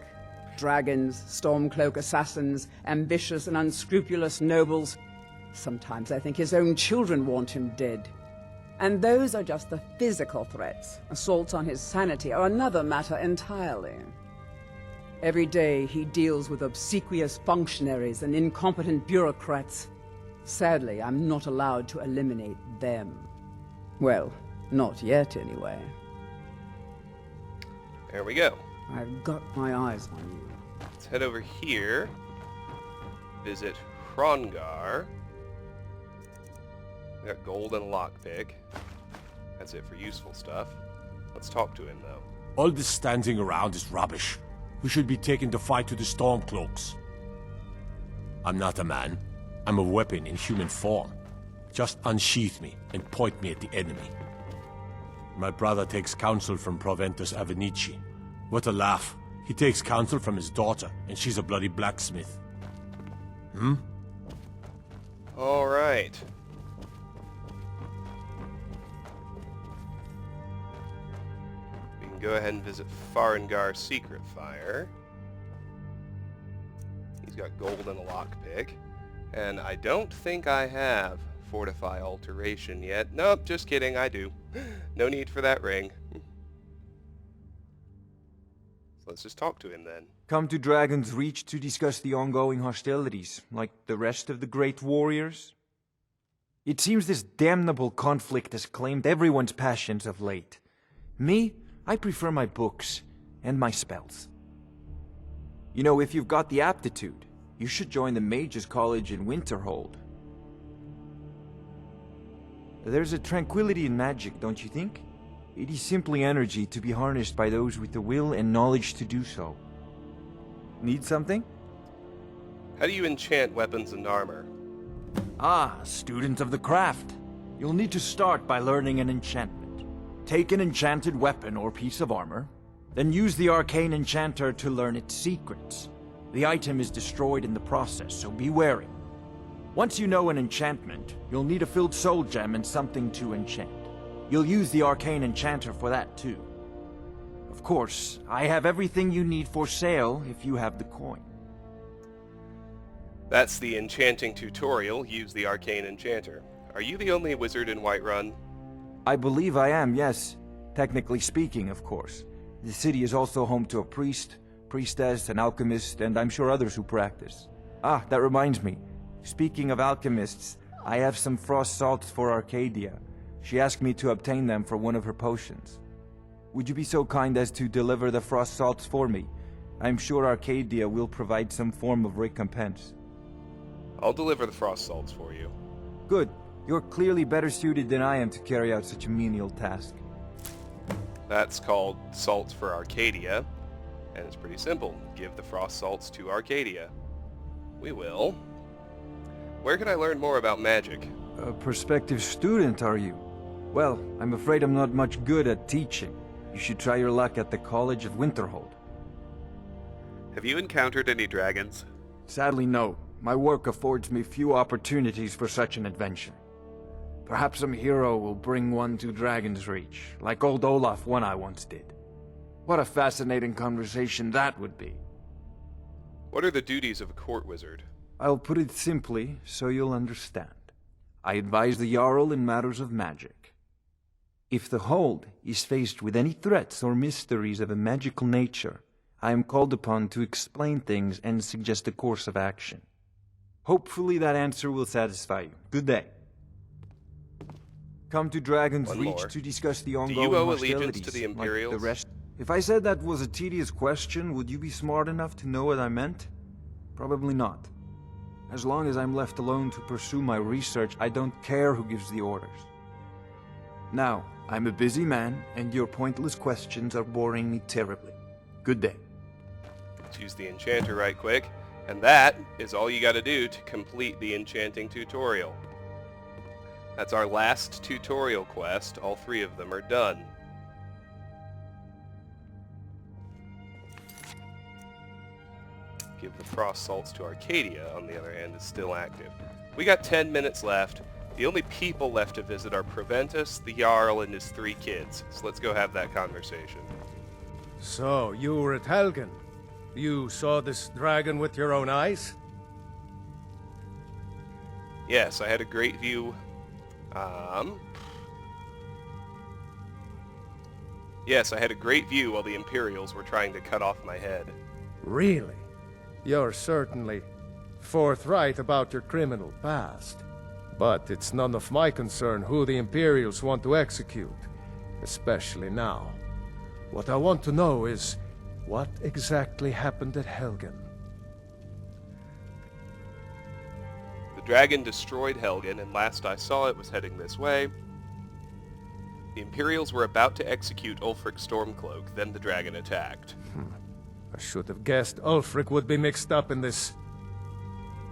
Dragons, Stormcloak assassins, ambitious and unscrupulous nobles. Sometimes I think his own children want him dead. And those are just the physical threats. Assaults on his sanity are another matter entirely. Every day he deals with obsequious functionaries and incompetent bureaucrats. Sadly, I'm not allowed to eliminate them. Well, not yet anyway. There we go. I've got my eyes on you. Let's head over here. Visit Hrongar. We got gold and a lockpick. That's it for useful stuff. Let's talk to him, though. All this standing around is rubbish. We should be taking the fight to the Stormcloaks. I'm not a man. I'm a weapon in human form. Just unsheath me and point me at the enemy. My brother takes counsel from Proventus Avenici. What a laugh. He takes counsel from his daughter, and she's a bloody blacksmith. All right. We can go ahead and visit Farengar's Secret Fire. He's got gold and a lockpick. And I don't think I have fortify alteration yet. Nope, just kidding, I do. No need for that ring. So let's just talk to him then. Come to Dragon's Reach to discuss the ongoing hostilities, like the rest of the great warriors? It seems this damnable conflict has claimed everyone's passions of late. Me, I prefer my books and my spells. You know, if you've got the aptitude, you should join the Mages College in Winterhold. There's a tranquility in magic, don't you think? It is simply energy to be harnessed by those with the will and knowledge to do so. Need something? How do you enchant weapons and armor? Ah, student of the craft. You'll need to start by learning an enchantment. Take an enchanted weapon or piece of armor, then use the arcane enchanter to learn its secrets. The item is destroyed in the process, so be wary. Once you know an enchantment, you'll need a filled soul gem and something to enchant. You'll use the arcane enchanter for that too. Of course, I have everything you need for sale if you have the coin. That's the enchanting tutorial. Use the arcane enchanter. Are you the only wizard in Whiterun? I believe I am, yes. Technically speaking, of course. The city is also home to a priest, priestess, an alchemist, and I'm sure others who practice. Ah, that reminds me. Speaking of alchemists, I have some frost salts for Arcadia. She asked me to obtain them for one of her potions. Would you be so kind as to deliver the frost salts for me? I'm sure Arcadia will provide some form of recompense. I'll deliver the frost salts for you. Good. You're clearly better suited than I am to carry out such a menial task. That's called Salts for Arcadia, and it's pretty simple. Give the frost salts to Arcadia. We will. Where can I learn more about magic? A prospective student, are you? Well, I'm afraid I'm not much good at teaching. You should try your luck at the College of Winterhold. Have you encountered any dragons? Sadly, no. My work affords me few opportunities for such an adventure. Perhaps some hero will bring one to Dragon's Reach, like old Olaf one I once did. What a fascinating conversation that would be. What are the duties of a court wizard? I'll put it simply, so you'll understand. I advise the Jarl in matters of magic. If the Hold is faced with any threats or mysteries of a magical nature, I am called upon to explain things and suggest a course of action. Hopefully that answer will satisfy you. Good day. Come to Dragon's Reach to discuss the ongoing hostilities. Do you owe hostilities, allegiance to the Imperials? Like the rest. If I said that was a tedious question, would you be smart enough to know what I meant? Probably not. As long as I'm left alone to pursue my research, I don't care who gives the orders. Now, I'm a busy man, and your pointless questions are boring me terribly. Good day. Let's use the enchanter right quick, and that is all you gotta do to complete the enchanting tutorial. That's our last tutorial quest. All 3 of them are done. Give the frost salts to Arcadia, on the other hand, is still active. We got 10 minutes left. The only people left to visit are Proventus, the Jarl, and his 3 kids. So let's go have that conversation. So, you were at Helgen. You saw this dragon with your own eyes? Yes, I had a great view. Yes, I had a great view while the Imperials were trying to cut off my head. Really? You're certainly forthright about your criminal past. But it's none of my concern who the Imperials want to execute, especially now. What I want to know is, what exactly happened at Helgen? The dragon destroyed Helgen, and last I saw it was heading this way. The Imperials were about to execute Ulfric Stormcloak, then the dragon attacked. I should have guessed Ulfric would be mixed up in this.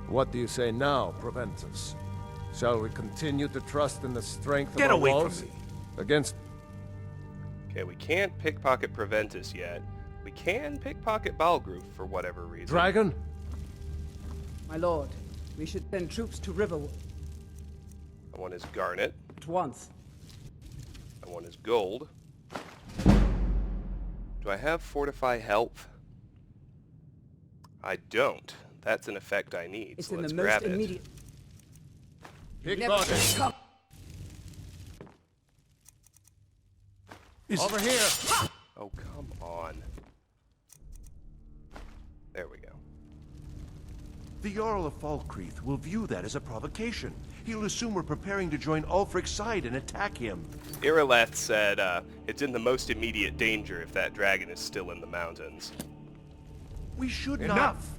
What do you say now, Proventus? Shall we continue to trust in the strength of our walls? Get away from me! Against... Okay, we can't pickpocket Proventus yet. We can pickpocket Balgruf for whatever reason. Dragon? My lord, we should send troops to Riverwood. I want his garnet. At once. I want his gold. Do I have Fortify Health? I don't. That's an effect I need, It's so in let's the grab most it. immediate. Pickpocket! Over here! Oh, come on. There we go. The Jarl of Falkreath will view that as a provocation. He'll assume we're preparing to join Ulfric's side and attack him. Irileth said, it's in the most immediate danger if that dragon is still in the mountains. We should not... Enough!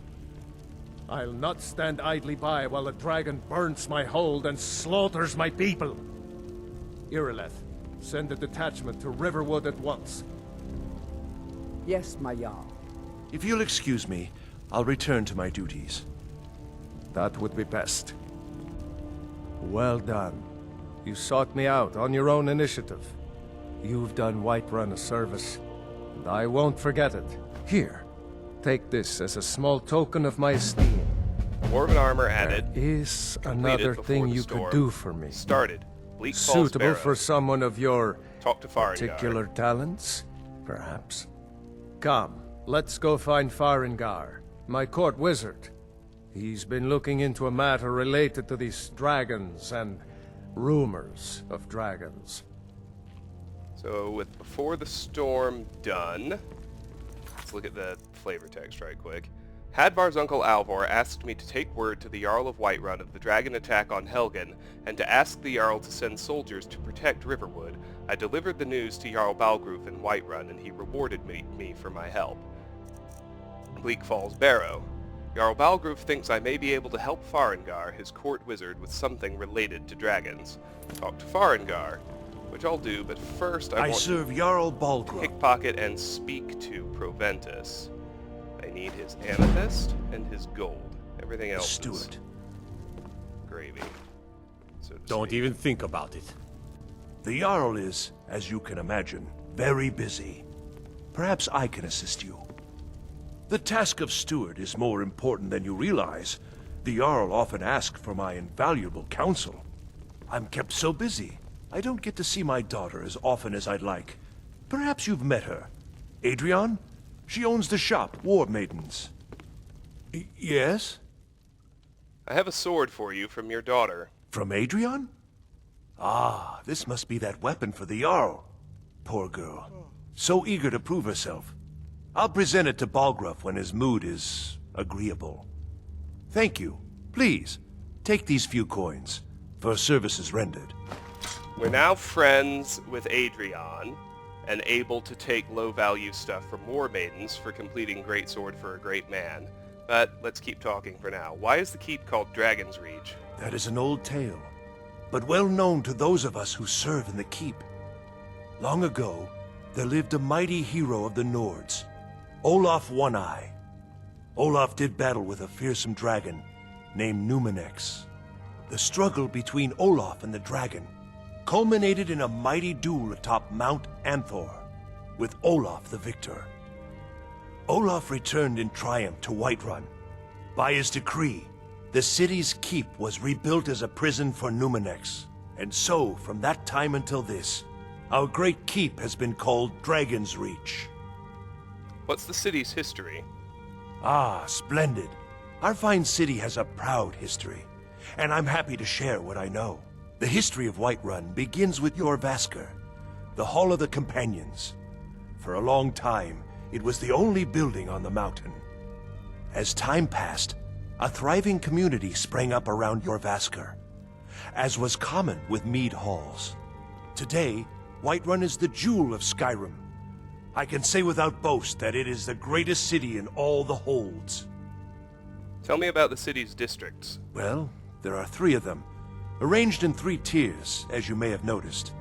I'll not stand idly by while the dragon burns my hold and slaughters my people. Irileth, send a detachment to Riverwood at once. Yes, my Jarl. If you'll excuse me, I'll return to my duties. That would be best. Well done. You sought me out on your own initiative. You've done Whiterun a service, and I won't forget it. Here, take this as a small token of my esteem. Dwarven armor added. There is another thing you could do for me. Started. Bleak Falls Suitable Barrow. for someone of your Talk to Farengar. particular talents, perhaps. Come, let's go find Farengar, my court wizard. He's been looking into a matter related to these dragons and rumors of dragons. So with Before the Storm done, let's look at the flavor text right quick. Hadvar's uncle Alvor asked me to take word to the Jarl of Whiterun of the dragon attack on Helgen, and to ask the Jarl to send soldiers to protect Riverwood. I delivered the news to Jarl Balgruf in Whiterun, and he rewarded me for my help. Bleak Falls Barrow. Jarl Balgruf thinks I may be able to help Farengar, his court wizard, with something related to dragons. Talk to Farengar, which I'll do, but first I want serve Jarl Balgruf. to pickpocket and speak to Proventus. I need his amethyst and his gold. Everything else Steward. is gravy. So to Don't speak. even think about it. The Jarl is, as you can imagine, very busy. Perhaps I can assist you. The task of steward is more important than you realize. The Jarl often asks for my invaluable counsel. I'm kept so busy, I don't get to see my daughter as often as I'd like. Perhaps you've met her. Adrian? She owns the shop, War Maidens. Yes? I have a sword for you from your daughter. From Adrian? Ah, this must be that weapon for the Jarl. Poor girl. So eager to prove herself. I'll present it to Balgruf when his mood is agreeable. Thank you. Please, take these few coins for services rendered. We're now friends with Adrian, and able to take low-value stuff from War Maidens for completing Greatsword for a Great Man. But let's keep talking for now. Why is the keep called Dragon's Reach? That is an old tale, but well known to those of us who serve in the keep. Long ago, there lived a mighty hero of the Nords, Olaf One-Eye. Olaf did battle with a fearsome dragon named Numenex. The struggle between Olaf and the dragon culminated in a mighty duel atop Mount Anthor, with Olaf the victor. Olaf returned in triumph to Whiterun. By his decree, the city's keep was rebuilt as a prison for Numenex. And so, from that time until this, our great keep has been called Dragon's Reach. What's the city's history? Ah, splendid. Our fine city has a proud history, and I'm happy to share what I know. The history of Whiterun begins with Jorrvaskr, the Hall of the Companions. For a long time, it was the only building on the mountain. As time passed, a thriving community sprang up around Jorrvaskr, as was common with mead halls. Today, Whiterun is the jewel of Skyrim. I can say without boast that it is the greatest city in all the holds. Tell me about the city's districts. Well, there are 3 of them, arranged in 3 tiers, as you may have noticed.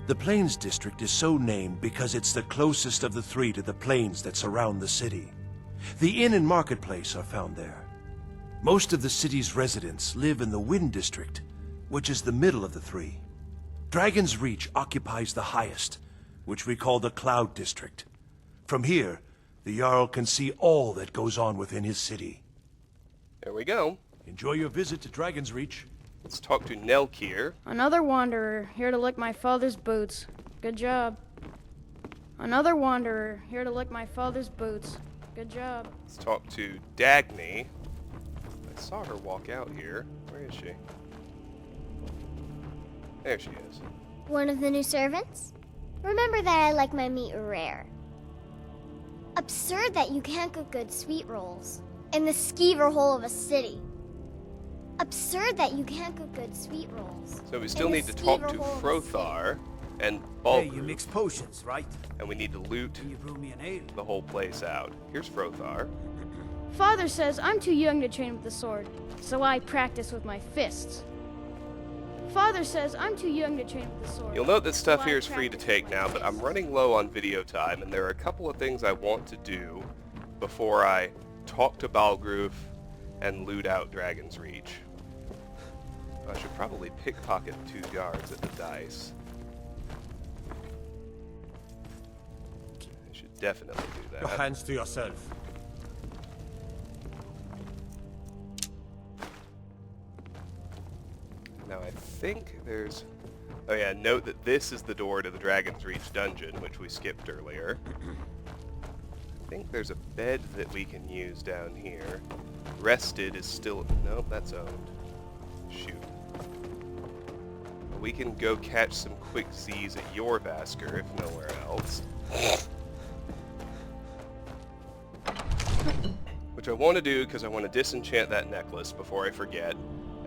The Plains District is so named because it's the closest of the 3 to the plains that surround the city. The inn and marketplace are found there. Most of the city's residents live in the Wind District, which is the middle of the 3. Dragon's Reach occupies the highest, which we call the Cloud District. From here, the Jarl can see all that goes on within his city. There we go. Enjoy your visit to Dragon's Reach. Let's talk to Nelkir. Another wanderer, here to lick my father's boots. Good job. Another wanderer, here to lick my father's boots. Good job. Let's talk to Dagny. I saw her walk out here. Where is she? There she is. One of the new servants? Remember that I like my meat rare. Absurd that you can't cook good sweet rolls in the skeever hole of a city. Absurd that you can't cook good sweet rolls. So we still need to talk to Frothar and Balgruuf. Hey, you mix potions, right? And we need to loot Can you brew me an ale? the whole place out. Here's Frothar. Father says I'm too young to train with the sword, so I practice with my fists. Father says I'm too young to train with the sword. You'll note that stuff here is free to take now, but I'm running low on video time, and there are a couple of things I want to do before I talk to Balgruuf and loot out Dragon's Reach. I should probably pickpocket 2 guards at the dice. I should definitely do that. Your hands to yourself. Now I think there's... Oh yeah, note that this is the door to the Dragon's Reach dungeon, which we skipped earlier. I think there's a bed that we can use down here. Rested is still... Nope, that's owned. Shoot. We can go catch some quick Z's at Jorrvaskr, if nowhere else. Which I want to do because I want to disenchant that necklace before I forget.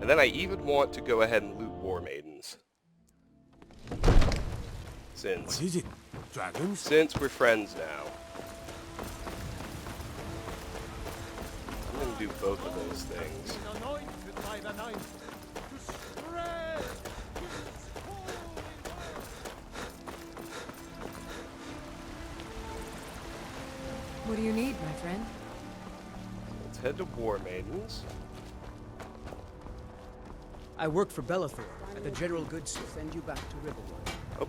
And then I even want to go ahead and loot War Maidens. Since... What is it? Dragons? Since we're friends now. I'm going to do both of those things. What do you need, my friend? Let's head to War Maidens. I work for Bellathor at the General Goods Store. Send you back to Riverwood. Oh.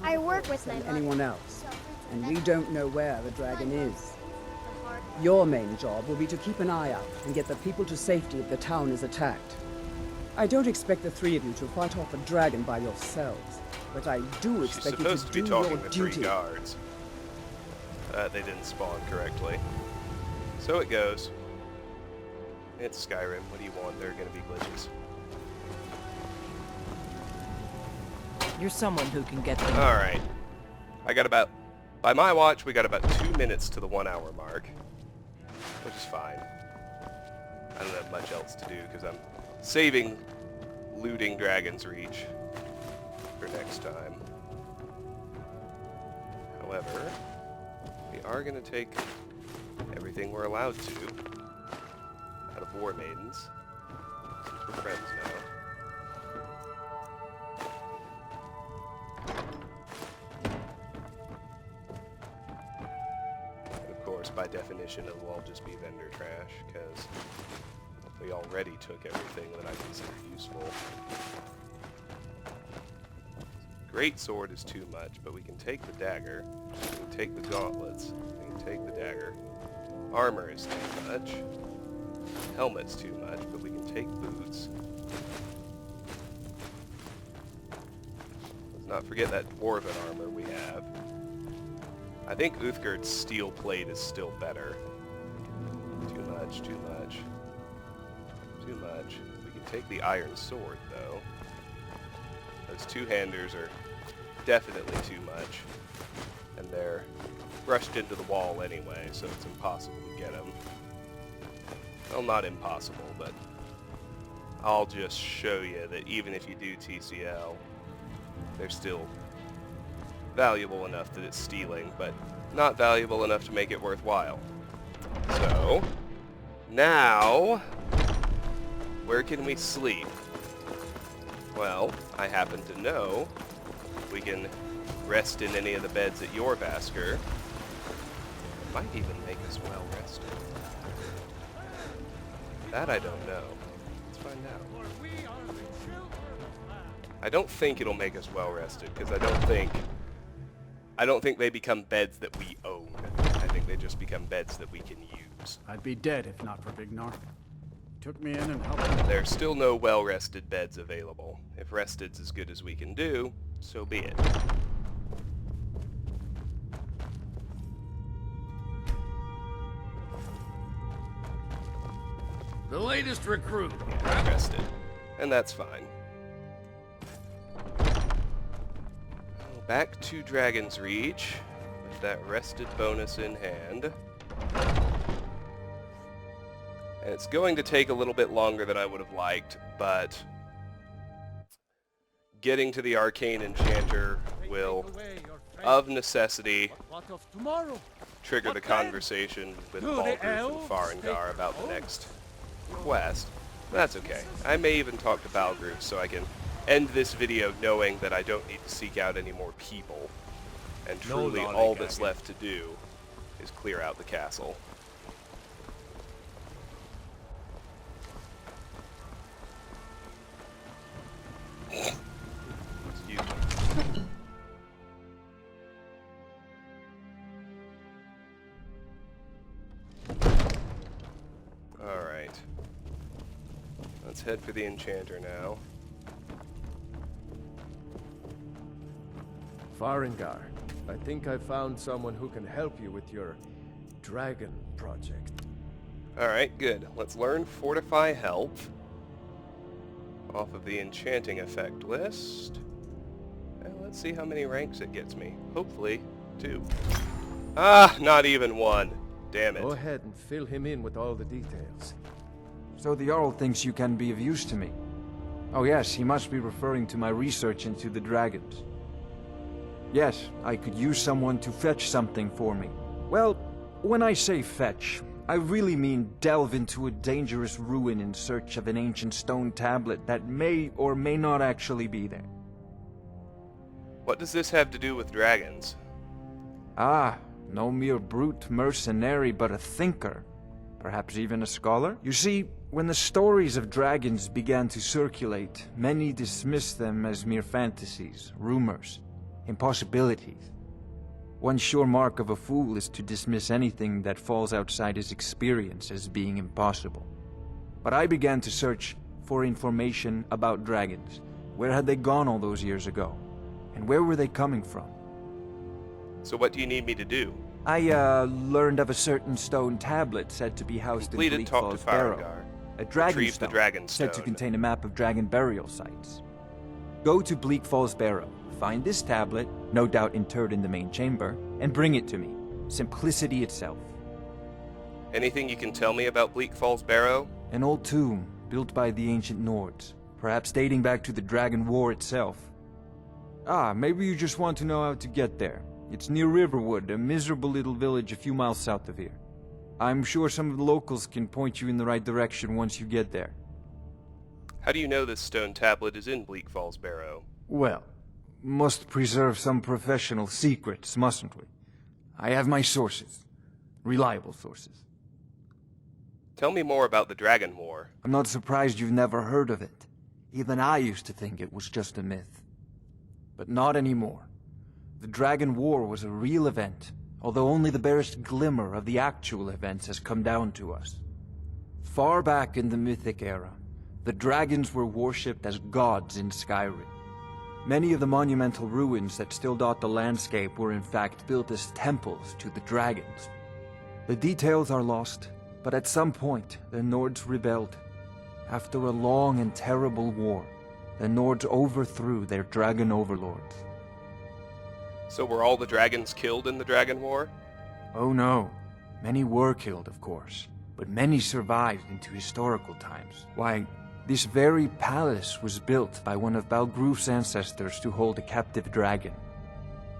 I work with my mother. Anyone else, and we don't know where the dragon is. Your main job will be to keep an eye out and get the people to safety if the town is attacked. I don't expect the 3 of you to fight off a dragon by yourselves, but I do expect you to do your to 3 duty. guards. They didn't spawn correctly. So it goes. It's Skyrim. What do you want? There are going to be glitches. You're someone who can get them. Alright. I got about... By my watch, we got about 2 minutes to the 1 hour mark. Which is fine. I don't have much else to do because I'm saving looting Dragon's Reach for next time. However, we are going to take everything we're allowed to out of War Maidens, since we're friends now. And of course, by definition, it will all just be vendor trash, because we already took everything that I consider useful. Great sword is too much, but we can take the dagger, we can take the gauntlets, we can take the dagger. Armor is too much. Helmet's too much, but we can take boots. Let's not forget that dwarven armor we have. I think Uthgerd's steel plate is still better. Too much, too much. Too much. We can take the iron sword, though. Those two-handers are definitely too much. And they're brushed into the wall anyway, so it's impossible to get them. Well, not impossible, but I'll just show you that even if you do TCL, they're still valuable enough that it's stealing, but not valuable enough to make it worthwhile. So, now, where can we sleep? Well, I happen to know we can rest in any of the beds at Jorrvaskr. It might even make us well rested. That I don't know. Let's find out. I don't think it'll make us well rested, because I don't think they become beds that we own. I think they just become beds that we can use. I'd be dead if not for Vignar. Took me in and helped me. There's still no well-rested beds available. If rested's as good as we can do, so be it. The latest recruit. Yeah, rested. And that's fine. back to Dragon's Reach with that rested bonus in hand. And it's going to take a little bit longer than I would have liked, but getting to the Arcane Enchanter will, of necessity, trigger the conversation with Balgruuf and Farengar about the next quest. That's okay. I may even talk to Balgruuf so I can end this video knowing that I don't need to seek out any more people. And truly all that's left to do is clear out the castle. Excuse me. Alright. Let's head for the Enchanter now. Farengar, I think I found someone who can help you with your dragon project. Alright, good. Let's learn Fortify Health off of the enchanting effect list. And let's see how many ranks it gets me. Hopefully, 2. Ah, not even 1. Damn it. Go ahead and fill him in with all the details. So the Jarl thinks you can be of use to me. Oh yes, he must be referring to my research into the dragons. Yes, I could use someone to fetch something for me. Well, when I say fetch, I really mean delve into a dangerous ruin in search of an ancient stone tablet that may or may not actually be there. What does this have to do with dragons? Ah, no mere brute mercenary, but a thinker. Perhaps even a scholar? You see, when the stories of dragons began to circulate, many dismissed them as mere fantasies, rumors, impossibilities. One sure mark of a fool is to dismiss anything that falls outside his experience as being impossible. But I began to search for information about dragons. Where had they gone all those years ago? And where were they coming from? So what do you need me to do? I learned of a certain stone tablet said to be housed in Bleak Falls Barrow. A dragon Retrieve the dragon said to stone. contain a map of dragon burial sites. Go to Bleak Falls Barrow, find this tablet, no doubt interred in the main chamber, and bring it to me. Simplicity itself. Anything you can tell me about Bleak Falls Barrow? An old tomb, built by the ancient Nords, perhaps dating back to the Dragon War itself. Ah, maybe you just want to know how to get there. It's near Riverwood, a miserable little village a few miles south of here. I'm sure some of the locals can point you in the right direction once you get there. How do you know this stone tablet is in Bleak Falls Barrow? Well, must preserve some professional secrets, mustn't we? I have my sources. Reliable sources. Tell me more about the Dragon War. I'm not surprised you've never heard of it. Even I used to think it was just a myth. But not anymore. The Dragon War was a real event, although only the barest glimmer of the actual events has come down to us. Far back in the Mythic era, the dragons were worshipped as gods in Skyrim. Many of the monumental ruins that still dot the landscape were in fact built as temples to the dragons. The details are lost, but at some point the Nords rebelled. After a long and terrible war, the Nords overthrew their dragon overlords. So were all the dragons killed in the Dragon War? Oh no. Many were killed, of course, but many survived into historical times. Why, this very palace was built by one of Balgruuf's ancestors to hold a captive dragon.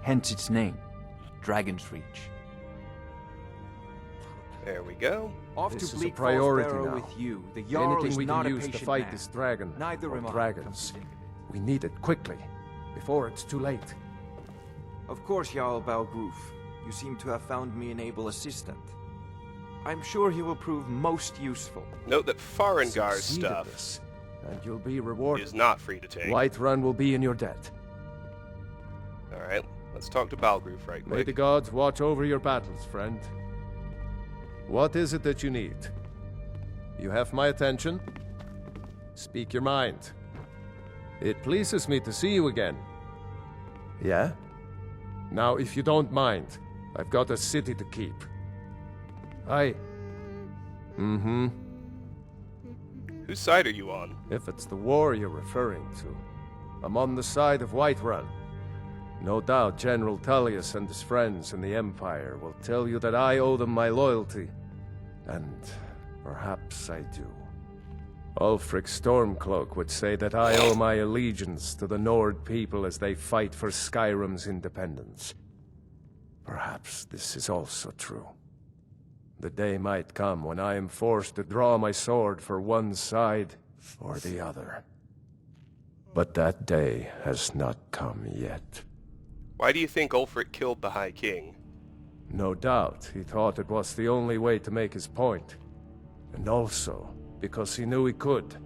Hence its name, Dragon's Reach. There we go. Off This to is Bleak a priority Falls Barrow now. with you. The Jarl Anything is we not can a use to patient fight man. this dragon Neither or am I, dragons. come to think of it. We need it quickly, before it's too late. Of course, Jarl Balgruuf. You seem to have found me an able assistant. I'm sure he will prove most useful. Note that Farengar's Succeed at stuff this, and you'll be rewarded. is not free to take. Whiterun will be in your debt. Alright, let's talk to Balgruuf right May quick. the gods watch over your battles, friend. What is it that you need? You have my attention. Speak your mind. It pleases me to see you again. Yeah? Now, if you don't mind, I've got a city to keep. Mm-hmm. Whose side are you on? If it's the war you're referring to, I'm on the side of Whiterun. No doubt General Tullius and his friends in the Empire will tell you that I owe them my loyalty. And perhaps I do. Ulfric Stormcloak would say that I owe my allegiance to the Nord people as they fight for Skyrim's independence. Perhaps this is also true. The day might come when I am forced to draw my sword for one side or the other. But that day has not come yet. Why do you think Ulfric killed the High King? No doubt he thought it was the only way to make his point. And also because he knew he could.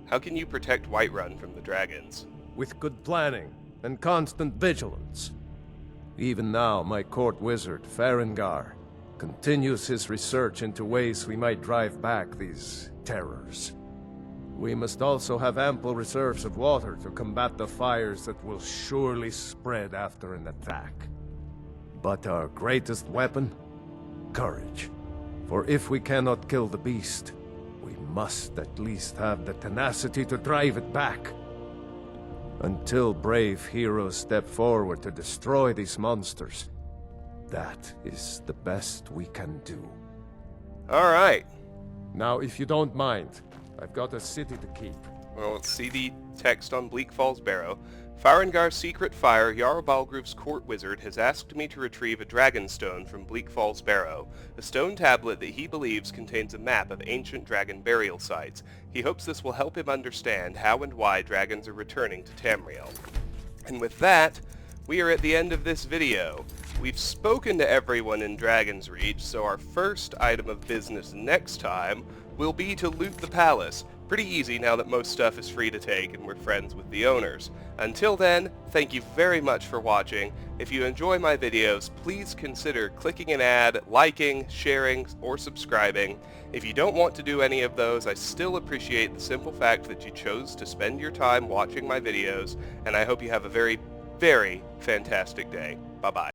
How can you protect Whiterun from the dragons? With good planning and constant vigilance. Even now, my court wizard, Farengar, continues his research into ways we might drive back these terrors. We must also have ample reserves of water to combat the fires that will surely spread after an attack. But our greatest weapon? Courage. For if we cannot kill the beast, we must at least have the tenacity to drive it back. Until brave heroes step forward to destroy these monsters, that is the best we can do. All right. Now, if you don't mind, I've got a city to keep. Well, let's see the text on Bleak Falls Barrow. Farengar's secret fire, Jarl Balgruf's court wizard, has asked me to retrieve a dragon stone from Bleak Falls Barrow, a stone tablet that he believes contains a map of ancient dragon burial sites. He hopes this will help him understand how and why dragons are returning to Tamriel. And with that, we are at the end of this video. We've spoken to everyone in Dragon's Reach, so our first item of business next time will be to loot the palace. Pretty easy now that most stuff is free to take and we're friends with the owners. Until then, thank you very much for watching. If you enjoy my videos, please consider clicking an ad, liking, sharing, or subscribing. If you don't want to do any of those, I still appreciate the simple fact that you chose to spend your time watching my videos, and I hope you have a very, very fantastic day. Bye-bye.